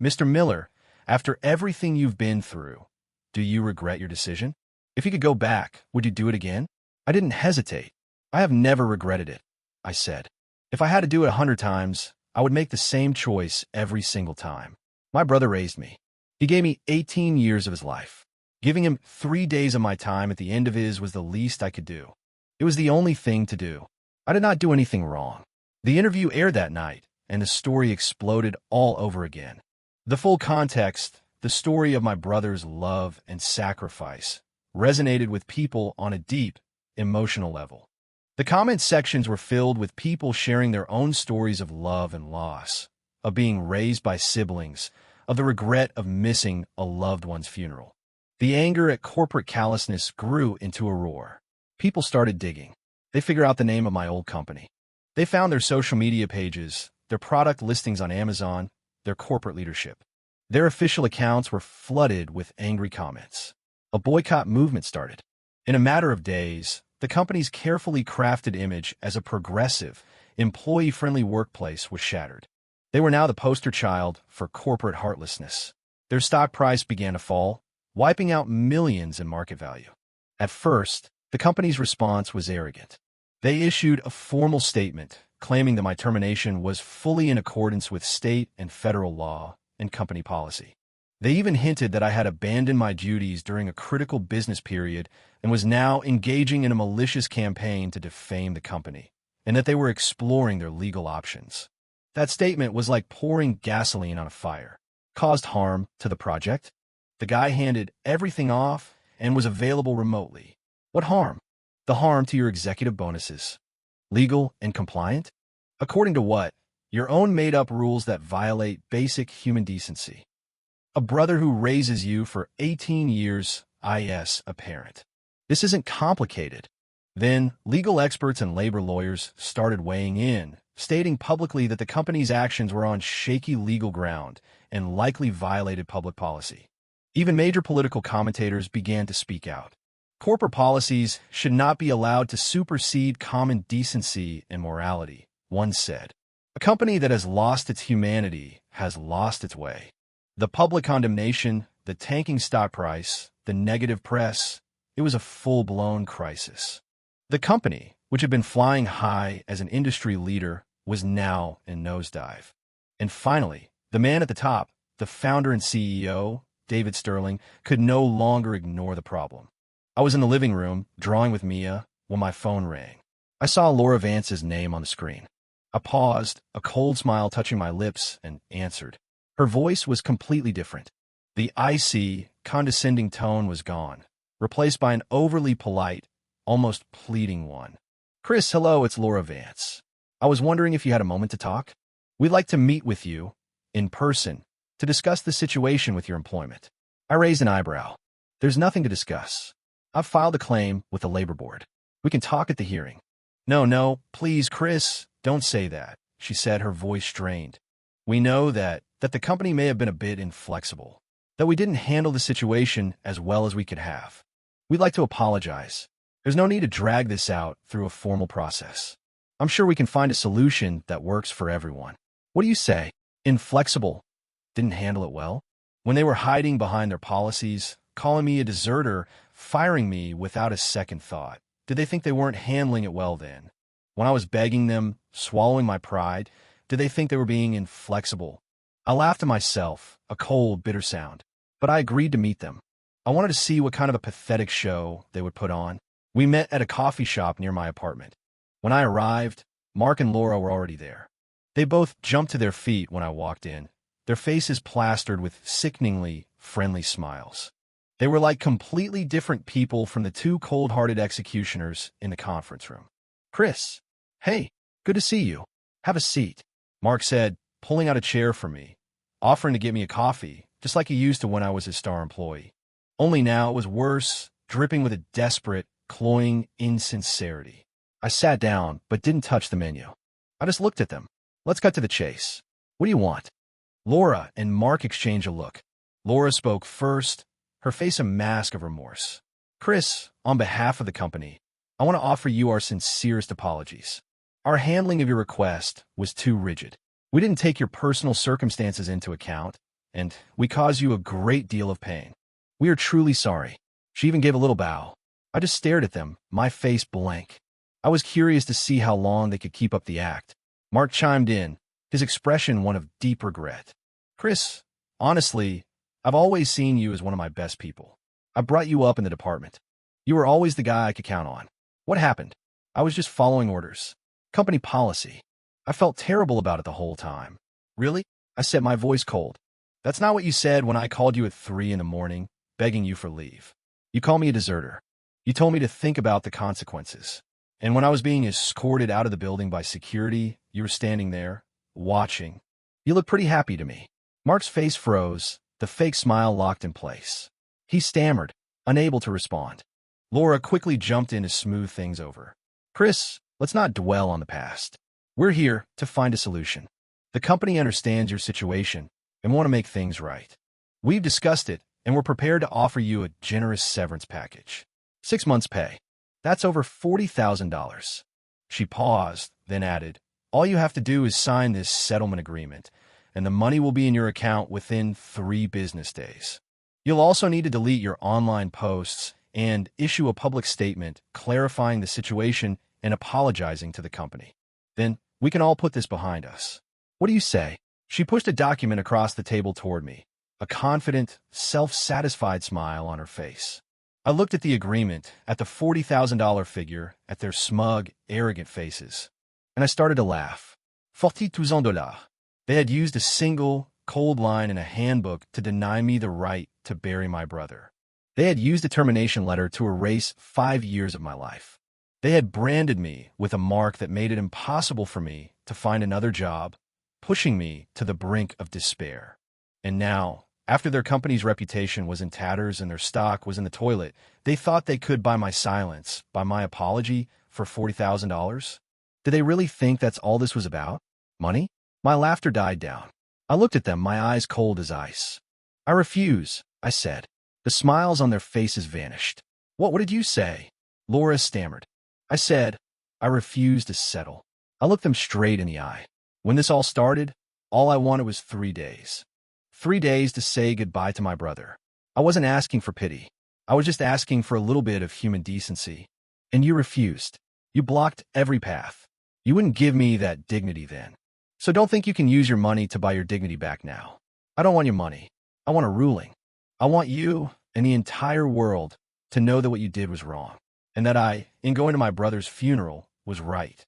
"Mr. Miller, after everything you've been through, do you regret your decision? If you could go back, would you do it again?" I didn't hesitate. "I have never regretted it," I said. "If I had to do it 100 times, I would make the same choice every single time." My brother raised me. He gave me 18 years of his life. Giving him 3 days of my time at the end of his was the least I could do. It was the only thing to do. I did not do anything wrong. The interview aired that night, and the story exploded all over again. The full context, the story of my brother's love and sacrifice, resonated with people on a deep, emotional level. The comment sections were filled with people sharing their own stories of love and loss, of being raised by siblings, of the regret of missing a loved one's funeral. The anger at corporate callousness grew into a roar. People started digging. They figured out the name of my old company. They found their social media pages, their product listings on Amazon, their corporate leadership. Their official accounts were flooded with angry comments. A boycott movement started. In a matter of days, the company's carefully crafted image as a progressive, employee-friendly workplace was shattered. They were now the poster child for corporate heartlessness. Their stock price began to fall, wiping out millions in market value. At first, the company's response was arrogant. They issued a formal statement claiming that my termination was fully in accordance with state and federal law and company policy. They even hinted that I had abandoned my duties during a critical business period and was now engaging in a malicious campaign to defame the company, and that they were exploring their legal options. That statement was like pouring gasoline on a fire. Caused harm to the project. The guy handed everything off and was available remotely. What harm? The harm to your executive bonuses. Legal and compliant? According to what? Your own made-up rules that violate basic human decency. A brother who raises you for 18 years, is a parent. This isn't complicated. Then, legal experts and labor lawyers started weighing in, stating publicly that the company's actions were on shaky legal ground and likely violated public policy. Even major political commentators began to speak out. Corporate policies should not be allowed to supersede common decency and morality, one said. A company that has lost its humanity has lost its way. The public condemnation, the tanking stock price, the negative press, it was a full-blown crisis. The company, which had been flying high as an industry leader, was now in nosedive. And finally, the man at the top, the founder and CEO, David Sterling, could no longer ignore the problem. I was in the living room, drawing with Mia, when my phone rang. I saw Laura Vance's name on the screen. I paused, a cold smile touching my lips, and answered. Her voice was completely different. The icy, condescending tone was gone, replaced by an overly polite, almost pleading one. "Chris, hello, it's Laura Vance. I was wondering if you had a moment to talk. We'd like to meet with you, in person, to discuss the situation with your employment." I raised an eyebrow. "There's nothing to discuss. I've filed a claim with the labor board. We can talk at the hearing." No, please, Chris, don't say that," she said, her voice strained. "We know that the company may have been a bit inflexible, that we didn't handle the situation as well as we could have. We'd like to apologize. There's no need to drag this out through a formal process. I'm sure we can find a solution that works for everyone." What do you say? Inflexible? Didn't handle it well? When they were hiding behind their policies, calling me a deserter, firing me without a second thought, did they think they weren't handling it well then? When I was begging them, swallowing my pride, did they think they were being inflexible? I laughed to myself, a cold, bitter sound. But I agreed to meet them. I wanted to see what kind of a pathetic show they would put on. We met at a coffee shop near my apartment. When I arrived, Mark and Laura were already there. They both jumped to their feet when I walked in, their faces plastered with sickeningly friendly smiles. They were like completely different people from the two cold-hearted executioners in the conference room. "Chris, hey, good to see you. Have a seat," Mark said, pulling out a chair for me, offering to get me a coffee, just like he used to when I was his star employee. Only now it was worse, dripping with a desperate, cloying insincerity. I sat down, but didn't touch the menu. I just looked at them. Let's cut to the chase. What do you want? Laura and Mark exchanged a look. Laura spoke first, her face a mask of remorse. "Chris, on behalf of the company, I want to offer you our sincerest apologies. Our handling of your request was too rigid. We didn't take your personal circumstances into account, and we caused you a great deal of pain. We are truly sorry." She even gave a little bow. I just stared at them, my face blank. I was curious to see how long they could keep up the act. Mark chimed in, his expression one of deep regret. "Chris, honestly, I've always seen you as one of my best people. I brought you up in the department. You were always the guy I could count on. What happened? I was just following orders. Company policy. I felt terrible about it the whole time." "Really?" I said, my voice cold. "That's not what you said when I called you at 3 in the morning, begging you for leave. You called me a deserter. You told me to think about the consequences. And when I was being escorted out of the building by security, you were standing there, watching. You looked pretty happy to me." Mark's face froze, the fake smile locked in place. He stammered, unable to respond. Laura quickly jumped in to smooth things over. "Chris, let's not dwell on the past. We're here to find a solution. The company understands your situation and want to make things right. We've discussed it, and we're prepared to offer you a generous severance package. 6 months' pay. That's over $40,000. She paused, then added, "All you have to do is sign this settlement agreement, and the money will be in your account within 3 business days. You'll also need to delete your online posts and issue a public statement clarifying the situation and apologizing to the company. Then we can all put this behind us. What do you say?" She pushed a document across the table toward me, a confident, self-satisfied smile on her face. I looked at the agreement, at the $40,000 figure, at their smug, arrogant faces, and I started to laugh. $40,000. They had used a single, cold line in a handbook to deny me the right to bury my brother. They had used a termination letter to erase 5 years of my life. They had branded me with a mark that made it impossible for me to find another job, pushing me to the brink of despair. And now, after their company's reputation was in tatters and their stock was in the toilet, they thought they could buy my silence, buy my apology, for $40,000? Did they really think that's all this was about? Money? My laughter died down. I looked at them, my eyes cold as ice. "I refuse," I said. The smiles on their faces vanished. What did you say?" Laura stammered. I said, "I refuse to settle." I looked them straight in the eye. When this all started, all I wanted was 3 days. 3 days to say goodbye to my brother. I wasn't asking for pity. I was just asking for a little bit of human decency. And you refused. You blocked every path. You wouldn't give me that dignity then. So don't think you can use your money to buy your dignity back now. I don't want your money. I want a ruling. I want you and the entire world to know that what you did was wrong, and that I, in going to my brother's funeral, was right.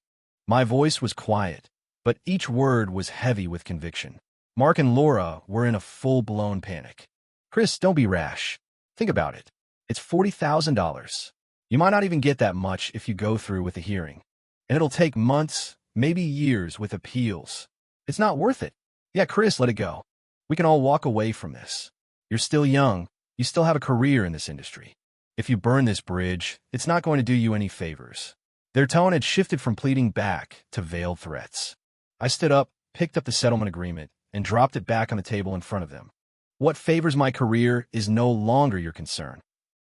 My voice was quiet, but each word was heavy with conviction. Mark and Laura were in a full-blown panic. "Chris, don't be rash. Think about it. It's $40,000. You might not even get that much if you go through with the hearing. And it'll take months, maybe years with appeals. It's not worth it. Yeah, Chris, let it go. We can all walk away from this. You're still young. You still have a career in this industry. If you burn this bridge, it's not going to do you any favors." Their tone had shifted from pleading back to veiled threats. I stood up, picked up the settlement agreement, and dropped it back on the table in front of them. "What favors my career is no longer your concern."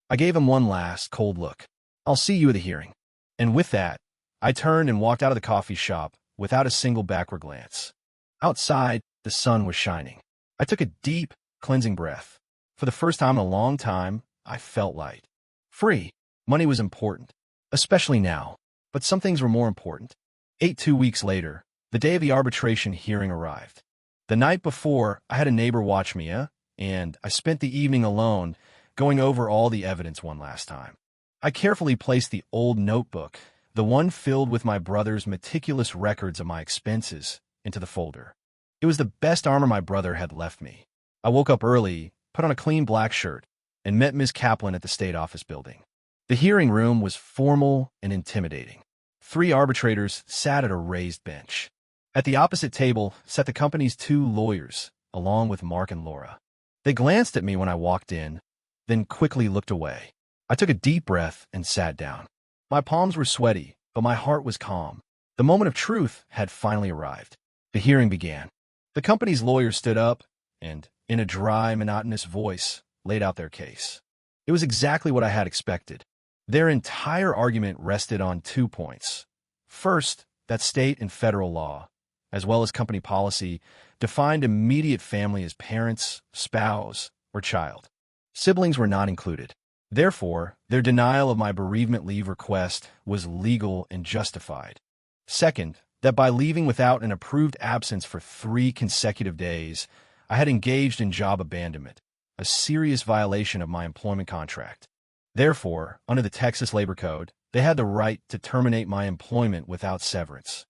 I gave him one last, cold look. "I'll see you at the hearing." And with that, I turned and walked out of the coffee shop without a single backward glance. Outside, the sun was shining. I took a deep, cleansing breath. For the first time in a long time, I felt light. Free. Money was important, especially now. But some things were more important. 2 weeks later, the day of the arbitration hearing arrived. The night before, I had a neighbor watch me, and I spent the evening alone, going over all the evidence one last time. I carefully placed the old notebook, the one filled with my brother's meticulous records of my expenses, into the folder. It was the best armor my brother had left me. I woke up early, put on a clean black shirt, and met Ms. Kaplan at the state office building. The hearing room was formal and intimidating. 3 arbitrators sat at a raised bench. At the opposite table sat the company's 2 lawyers, along with Mark and Laura. They glanced at me when I walked in, then quickly looked away. I took a deep breath and sat down. My palms were sweaty, but my heart was calm. The moment of truth had finally arrived. The hearing began. The company's lawyers stood up and, in a dry, monotonous voice, laid out their case. It was exactly what I had expected. Their entire argument rested on 2 points. First, that state and federal law, as well as company policy, defined immediate family as parents, spouse, or child. Siblings were not included. Therefore, their denial of my bereavement leave request was legal and justified. Second, that by leaving without an approved absence for 3 consecutive days, I had engaged in job abandonment, a serious violation of my employment contract. Therefore, under the Texas Labor Code, they had the right to terminate my employment without severance.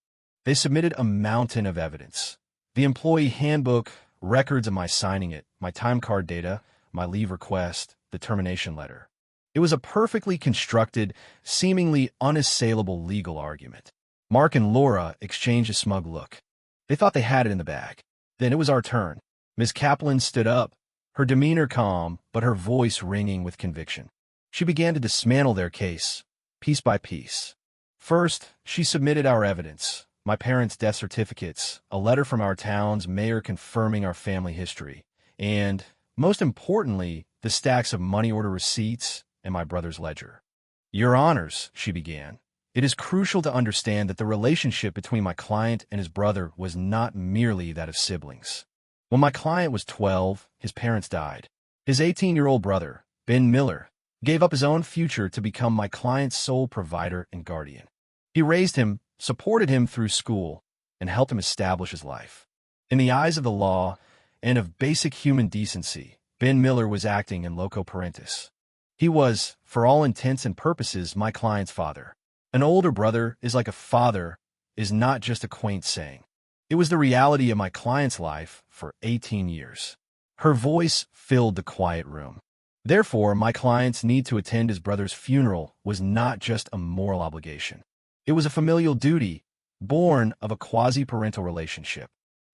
They submitted a mountain of evidence: the employee handbook, records of my signing it, my time card data, my leave request, the termination letter. It was a perfectly constructed, seemingly unassailable legal argument. Mark and Laura exchanged a smug look. They thought they had it in the bag. Then it was our turn. Ms. Kaplan stood up, her demeanor calm, but her voice ringing with conviction. She began to dismantle their case, piece by piece. First, she submitted our evidence: my parents' death certificates, a letter from our town's mayor confirming our family history, and, most importantly, the stacks of money order receipts and my brother's ledger. "Your Honors," she began, "it is crucial to understand that the relationship between my client and his brother was not merely that of siblings. When my client was 12, his parents died. His 18-year-old brother, Ben Miller, gave up his own future to become my client's sole provider and guardian. He raised him, supported him through school, and helped him establish his life. In the eyes of the law and of basic human decency, Ben Miller was acting in loco parentis. He was, for all intents and purposes, my client's father. An older brother is like a father is not just a quaint saying. It was the reality of my client's life for 18 years. Her voice filled the quiet room. Therefore, my client's need to attend his brother's funeral was not just a moral obligation. It was a familial duty, born of a quasi-parental relationship.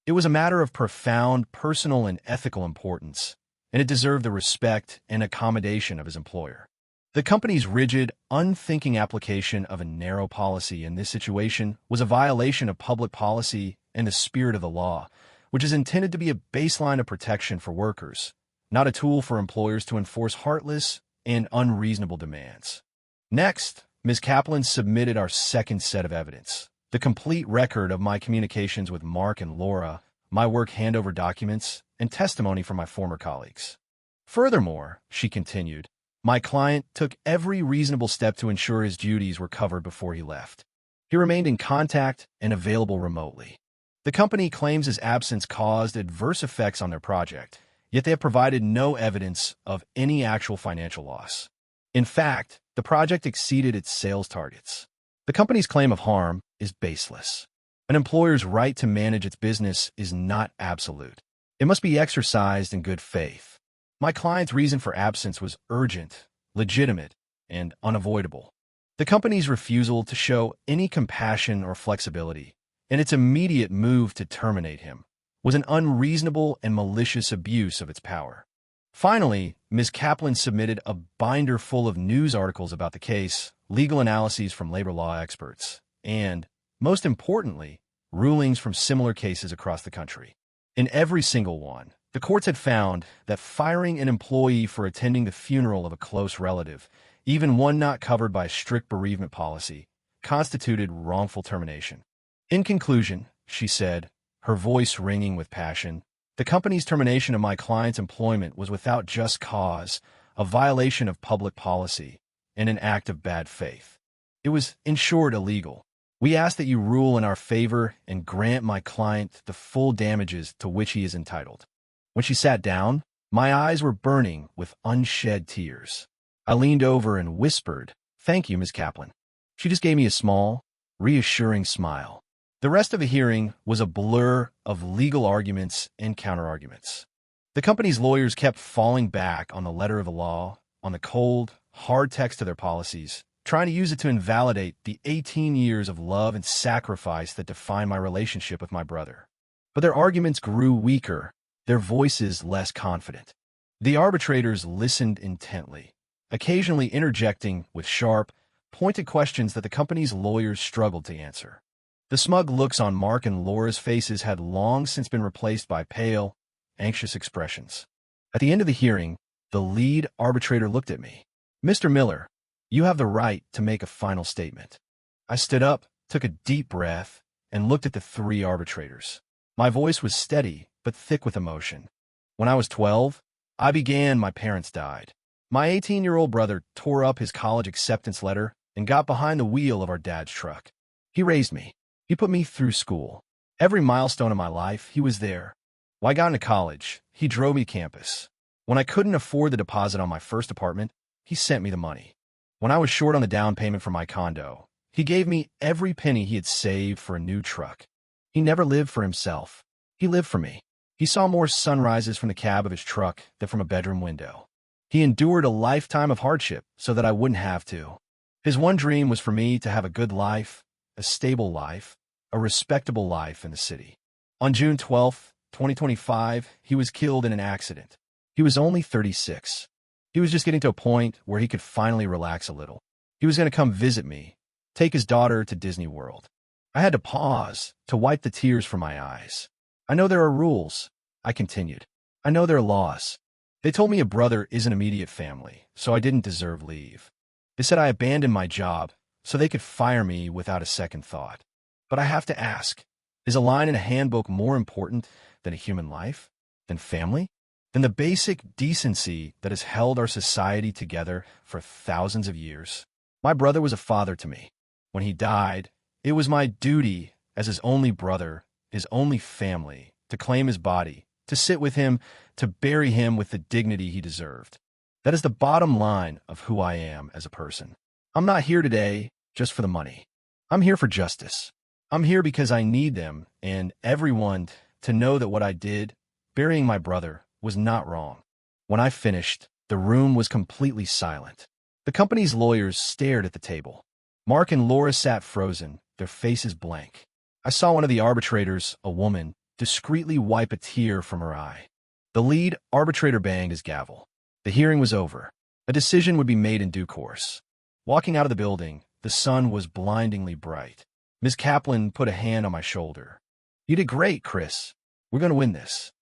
It was a matter of profound personal and ethical importance, and it deserved the respect and accommodation of his employer. The company's rigid, unthinking application of a narrow policy in this situation was a violation of public policy and the spirit of the law, which is intended to be a baseline of protection for workers, not a tool for employers to enforce heartless and unreasonable demands. Next, Ms. Kaplan submitted our second set of evidence: the complete record of my communications with Mark and Laura, my work handover documents, and testimony from my former colleagues. Furthermore, she continued, my client took every reasonable step to ensure his duties were covered before he left. He remained in contact and available remotely. The company claims his absence caused adverse effects on their project, yet they have provided no evidence of any actual financial loss. In fact, the project exceeded its sales targets. The company's claim of harm is baseless. An employer's right to manage its business is not absolute. It must be exercised in good faith. My client's reason for absence was urgent, legitimate, and unavoidable. The company's refusal to show any compassion or flexibility, and its immediate move to terminate him, was an unreasonable and malicious abuse of its power. Finally, Ms. Kaplan submitted a binder full of news articles about the case, legal analyses from labor law experts, and, most importantly, rulings from similar cases across the country. In every single one, the courts had found that firing an employee for attending the funeral of a close relative, even one not covered by a strict bereavement policy, constituted wrongful termination. In conclusion, she said, her voice ringing with passion, the company's termination of my client's employment was without just cause, a violation of public policy, and an act of bad faith. It was, in short, illegal. We ask that you rule in our favor and grant my client the full damages to which he is entitled. When she sat down, my eyes were burning with unshed tears. I leaned over and whispered, "Thank you, Ms. Kaplan." She just gave me a small, reassuring smile. The rest of the hearing was a blur of legal arguments and counterarguments. The company's lawyers kept falling back on the letter of the law, on the cold, hard text of their policies, trying to use it to invalidate the 18 years of love and sacrifice that define my relationship with my brother. But their arguments grew weaker, their voices less confident. The arbitrators listened intently, occasionally interjecting with sharp, pointed questions that the company's lawyers struggled to answer. The smug looks on Mark and Laura's faces had long since been replaced by pale, anxious expressions. At the end of the hearing, the lead arbitrator looked at me. "Mr. Miller, you have the right to make a final statement." I stood up, took a deep breath, and looked at the three arbitrators. My voice was steady, but thick with emotion. When I was 12, my parents died. My 18-year-old brother tore up his college acceptance letter and got behind the wheel of our dad's truck. He raised me. He put me through school. Every milestone of my life, he was there. When I got into college, he drove me to campus. When I couldn't afford the deposit on my first apartment, he sent me the money. When I was short on the down payment for my condo, he gave me every penny he had saved for a new truck. He never lived for himself. He lived for me. He saw more sunrises from the cab of his truck than from a bedroom window. He endured a lifetime of hardship so that I wouldn't have to. His one dream was for me to have a good life, a stable life, a respectable life in the city. On June 12, 2025, he was killed in an accident. He was only 36. He was just getting to a point where he could finally relax a little. He was going to come visit me, take his daughter to Disney World. I had to pause to wipe the tears from my eyes. I know there are rules, I continued. I know there are laws. They told me a brother isn't immediate family, so I didn't deserve leave. They said I abandoned my job so they could fire me without a second thought. But I have to ask, is a line in a handbook more important than a human life? Than family? Than the basic decency that has held our society together for thousands of years? My brother was a father to me. When he died, it was my duty as his only brother, his only family, to claim his body, to sit with him, to bury him with the dignity he deserved. That is the bottom line of who I am as a person. I'm not here today just for the money. I'm here for justice. I'm here because I need them and everyone to know that what I did, burying my brother, was not wrong. When I finished, the room was completely silent. The company's lawyers stared at the table. Mark and Laura sat frozen, their faces blank. I saw one of the arbitrators, a woman, discreetly wipe a tear from her eye. The lead arbitrator banged his gavel. The hearing was over. A decision would be made in due course. Walking out of the building, the sun was blindingly bright. Ms. Kaplan put a hand on my shoulder. "You did great, Chris. We're going to win this."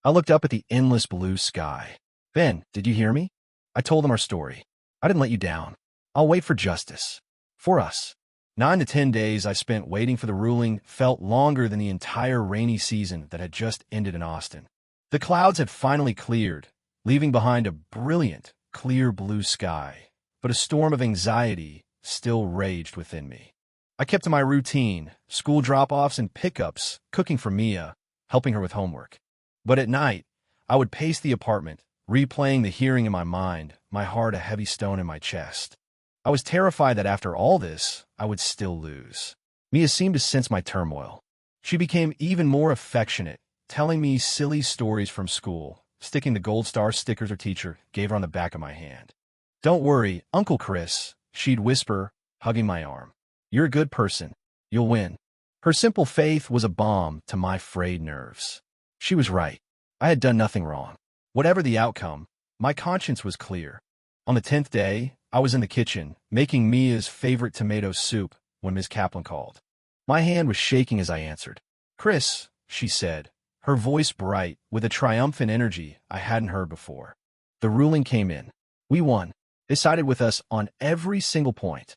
I looked up at the endless blue sky. "Ben, did you hear me?" I told them our story. "I didn't let you down. I'll wait for justice. For us." 9 to 10 days I spent waiting for the ruling felt longer than the entire rainy season that had just ended in Austin. The clouds had finally cleared, leaving behind a brilliant, clear blue sky, but a storm of anxiety still raged within me. I kept to my routine, school drop-offs and pickups, cooking for Mia, helping her with homework. But at night, I would pace the apartment, replaying the hearing in my mind, my heart a heavy stone in my chest. I was terrified that after all this, I would still lose. Mia seemed to sense my turmoil. She became even more affectionate, telling me silly stories from school, sticking the gold star stickers her teacher gave her on the back of my hand. "Don't worry, Uncle Chris," she'd whisper, hugging my arm. "You're a good person. You'll win." Her simple faith was a balm to my frayed nerves. She was right. I had done nothing wrong. Whatever the outcome, my conscience was clear. On the 10th day, I was in the kitchen, making Mia's favorite tomato soup when Ms. Kaplan called. My hand was shaking as I answered. "Chris," she said, her voice bright with a triumphant energy I hadn't heard before. The ruling came in. We won. They sided with us on every single point.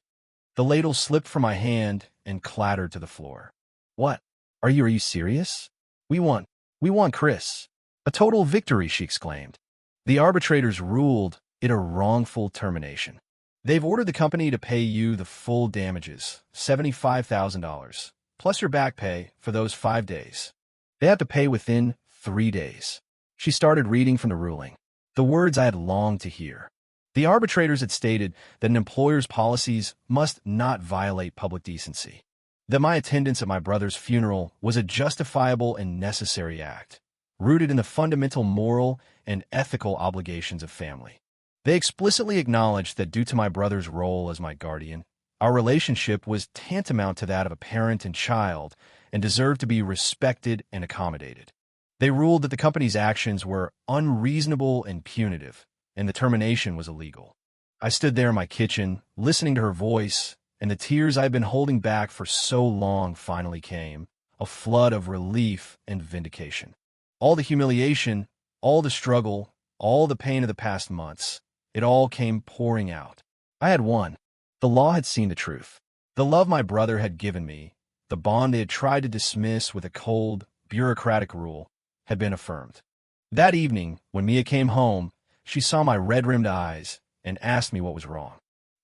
The ladle slipped from my hand and clattered to the floor. "What? Are you serious?" "We won. We won, Chris." "A total victory," she exclaimed. "The arbitrators ruled it a wrongful termination. They've ordered the company to pay you the full damages, $75,000, plus your back pay for those 5 days. They have to pay within 3 days." She started reading from the ruling, the words I had longed to hear. The arbitrators had stated that an employer's policies must not violate public decency, that my attendance at my brother's funeral was a justifiable and necessary act, rooted in the fundamental moral and ethical obligations of family. They explicitly acknowledged that due to my brother's role as my guardian, our relationship was tantamount to that of a parent and child and deserved to be respected and accommodated. They ruled that the company's actions were unreasonable and punitive, and the termination was illegal. I stood there in my kitchen, listening to her voice, and the tears I had been holding back for so long finally came, a flood of relief and vindication. All the humiliation, all the struggle, all the pain of the past months, it all came pouring out. I had won. The law had seen the truth. The love my brother had given me, the bond they had tried to dismiss with a cold, bureaucratic rule, had been affirmed. That evening, when Mia came home, she saw my red-rimmed eyes and asked me what was wrong.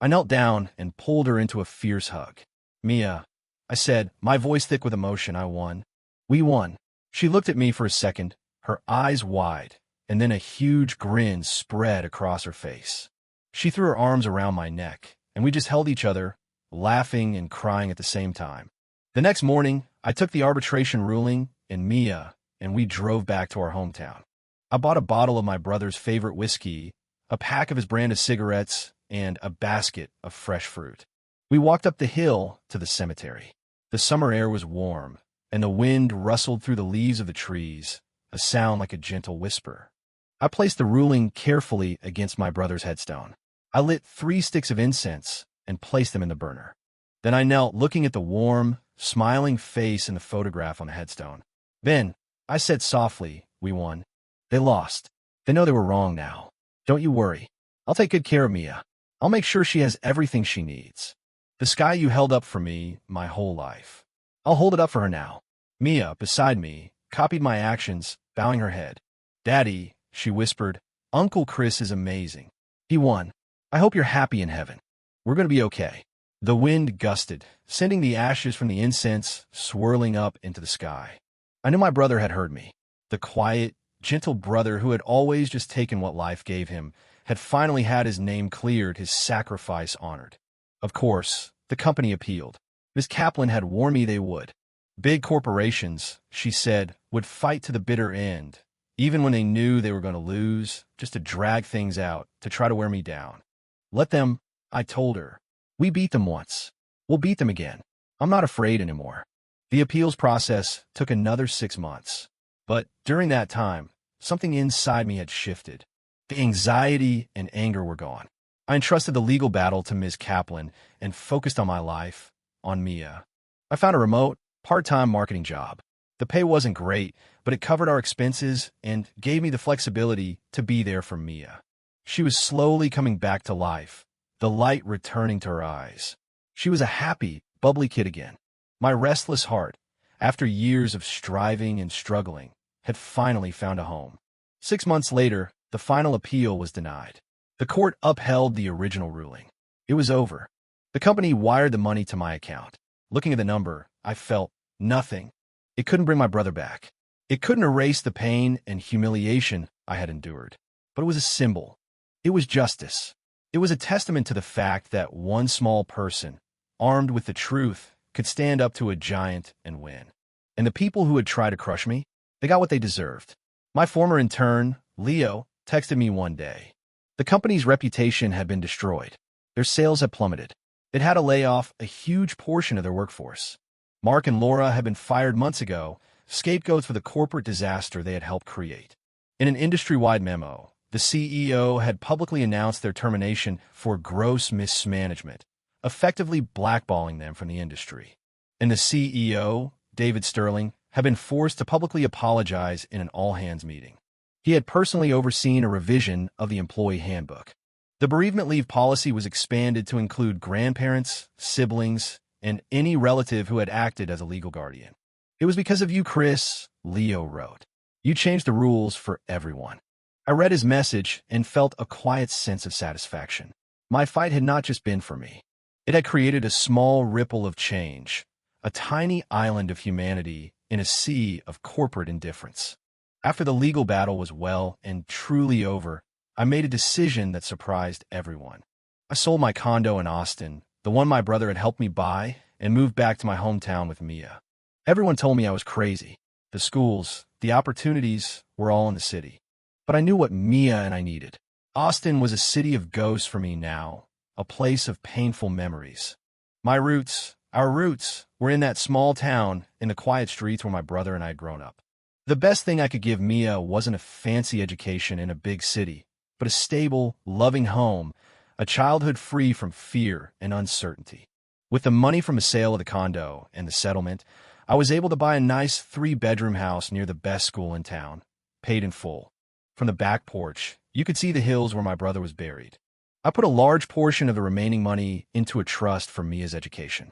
I knelt down and pulled her into a fierce hug. "Mia," I said, my voice thick with emotion, "I won. We won." She looked at me for a second, her eyes wide, and then a huge grin spread across her face. She threw her arms around my neck, and we just held each other, laughing and crying at the same time. The next morning, I took the arbitration ruling and Mia, and we drove back to our hometown. I bought a bottle of my brother's favorite whiskey, a pack of his brand of cigarettes, and a basket of fresh fruit. We walked up the hill to the cemetery. The summer air was warm, and the wind rustled through the leaves of the trees, a sound like a gentle whisper. I placed the ruling carefully against my brother's headstone. I lit 3 sticks of incense and placed them in the burner. Then I knelt, looking at the warm, smiling face in the photograph on the headstone. "Ben," I said softly, "we won. They lost. They know they were wrong now. Don't you worry. I'll take good care of Mia. I'll make sure she has everything she needs. The sky you held up for me my whole life. I'll hold it up for her now." Mia, beside me, copied my actions, bowing her head. "Daddy," she whispered, "Uncle Chris is amazing. He won. I hope you're happy in heaven. We're going to be okay." The wind gusted, sending the ashes from the incense swirling up into the sky. I knew my brother had heard me. The quiet, gentle brother who had always just taken what life gave him had finally had his name cleared, his sacrifice honored. Of course, the company appealed. Miss Kaplan had warned me they would. Big corporations, she said, would fight to the bitter end, even when they knew they were going to lose, just to drag things out, to try to wear me down. "Let them," I told her. "We beat them once. We'll beat them again. I'm not afraid anymore." The appeals process took another 6 months. But during that time, something inside me had shifted. The anxiety and anger were gone. I entrusted the legal battle to Ms. Kaplan and focused on my life, on Mia. I found a remote, part-time marketing job. The pay wasn't great, but it covered our expenses and gave me the flexibility to be there for Mia. She was slowly coming back to life, the light returning to her eyes. She was a happy, bubbly kid again. My restless heart, after years of striving and struggling, had finally found a home. 6 months later, the final appeal was denied. The court upheld the original ruling. It was over. The company wired the money to my account. Looking at the number, I felt nothing. It couldn't bring my brother back. It couldn't erase the pain and humiliation I had endured. But it was a symbol. It was justice. It was a testament to the fact that one small person, armed with the truth, could stand up to a giant and win. And the people who had tried to crush me, they got what they deserved. My former intern, Leo, texted me one day. The company's reputation had been destroyed. Their sales had plummeted. It had to lay off a huge portion of their workforce. Mark and Laura had been fired months ago, scapegoats for the corporate disaster they had helped create. In an industry-wide memo, the CEO had publicly announced their termination for gross mismanagement, effectively blackballing them from the industry. And the CEO, David Sterling, had been forced to publicly apologize in an all-hands meeting. He had personally overseen a revision of the employee handbook. The bereavement leave policy was expanded to include grandparents, siblings, and any relative who had acted as a legal guardian. "It was because of you, Chris," Leo wrote. "You changed the rules for everyone." I read his message and felt a quiet sense of satisfaction. My fight had not just been for me. It had created a small ripple of change, a tiny island of humanity in a sea of corporate indifference. After the legal battle was well and truly over, I made a decision that surprised everyone. I sold my condo in Austin, the one my brother had helped me buy, and moved back to my hometown with Mia. Everyone told me I was crazy. The schools, the opportunities were all in the city. But I knew what Mia and I needed. Austin was a city of ghosts for me now, a place of painful memories. Our roots, were in that small town, in the quiet streets where my brother and I had grown up. The best thing I could give Mia wasn't a fancy education in a big city, but a stable, loving home, a childhood free from fear and uncertainty. With the money from the sale of the condo and the settlement, I was able to buy a nice 3-bedroom house near the best school in town, paid in full. From the back porch, you could see the hills where my brother was buried. I put a large portion of the remaining money into a trust for Mia's education.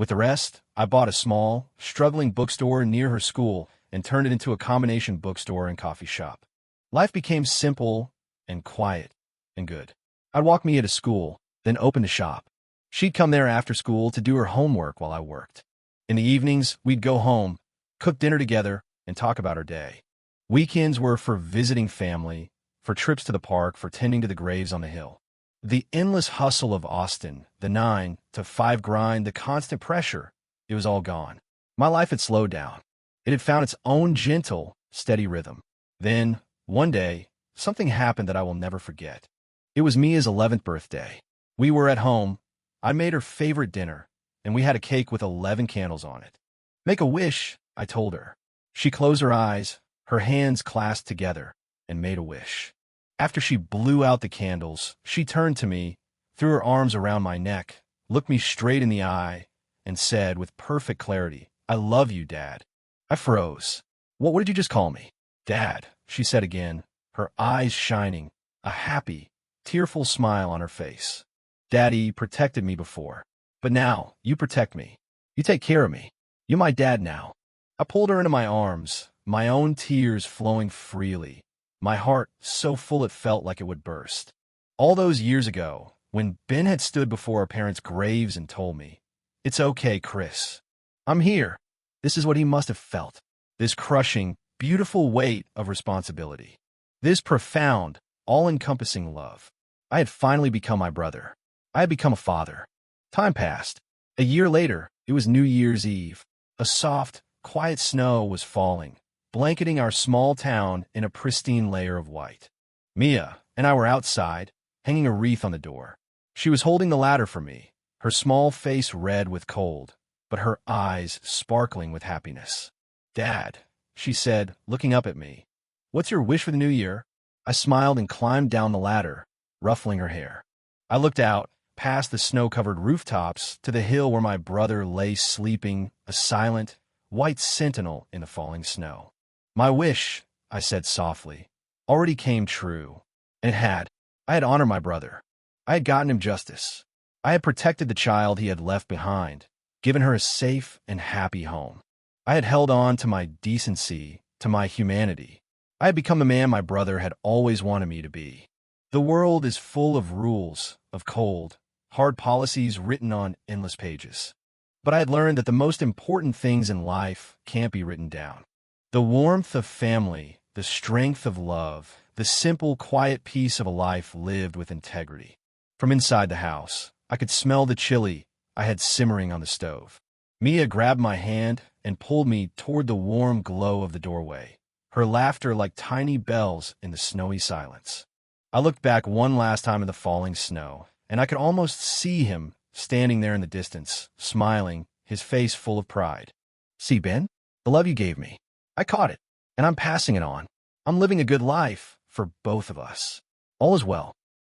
With the rest, I bought a small, struggling bookstore near her school and turned it into a combination bookstore and coffee shop. Life became simple and quiet and good. I'd walk Mia to school, then open the shop. She'd come there after school to do her homework while I worked. In the evenings, we'd go home, cook dinner together, and talk about our day. Weekends were for visiting family, for trips to the park, for tending to the graves on the hill. The endless hustle of Austin, the 9 to 5 grind, the constant pressure, it was all gone. My life had slowed down. It had found its own gentle, steady rhythm. Then, one day, something happened that I will never forget. It was Mia's 11th birthday. We were at home. I made her favorite dinner, and we had a cake with 11 candles on it. "Make a wish," I told her. She closed her eyes, her hands clasped together, and made a wish. After she blew out the candles, she turned to me, threw her arms around my neck, looked me straight in the eye, and said with perfect clarity, "I love you, Dad." I froze. What did you just call me?" "Dad," she said again, her eyes shining, a happy, tearful smile on her face. "Daddy protected me before, but now you protect me. You take care of me. You're my dad now." I pulled her into my arms, my own tears flowing freely, my heart so full it felt like it would burst. All those years ago, when Ben had stood before our parents' graves and told me, "It's okay, Chris. I'm here," this is what he must have felt. This crushing, beautiful weight of responsibility. This profound, all-encompassing love. I had finally become my brother. I had become a father. Time passed. A year later, it was New Year's Eve. A soft, quiet snow was falling, blanketing our small town in a pristine layer of white. Mia and I were outside, hanging a wreath on the door. She was holding the ladder for me, her small face red with cold, but her eyes sparkling with happiness. "Dad," she said, looking up at me, "what's your wish for the new year?" I smiled and climbed down the ladder, ruffling her hair. I looked out, past the snow-covered rooftops, to the hill where my brother lay sleeping, a silent, white sentinel in the falling snow. "My wish," I said softly, "already came true." And it had. I had honored my brother. I had gotten him justice. I had protected the child he had left behind, given her a safe and happy home. I had held on to my decency, to my humanity. I had become the man my brother had always wanted me to be. The world is full of rules, of cold, hard policies written on endless pages. But I had learned that the most important things in life can't be written down. The warmth of family, the strength of love, the simple, quiet peace of a life lived with integrity. From inside the house, I could smell the chili I had simmering on the stove. Mia grabbed my hand and pulled me toward the warm glow of the doorway, her laughter like tiny bells in the snowy silence. I looked back one last time at the falling snow, and I could almost see him standing there in the distance, smiling, his face full of pride. "See, Ben, the love you gave me. I caught it, and I'm passing it on. I'm living a good life for both of us. All is well."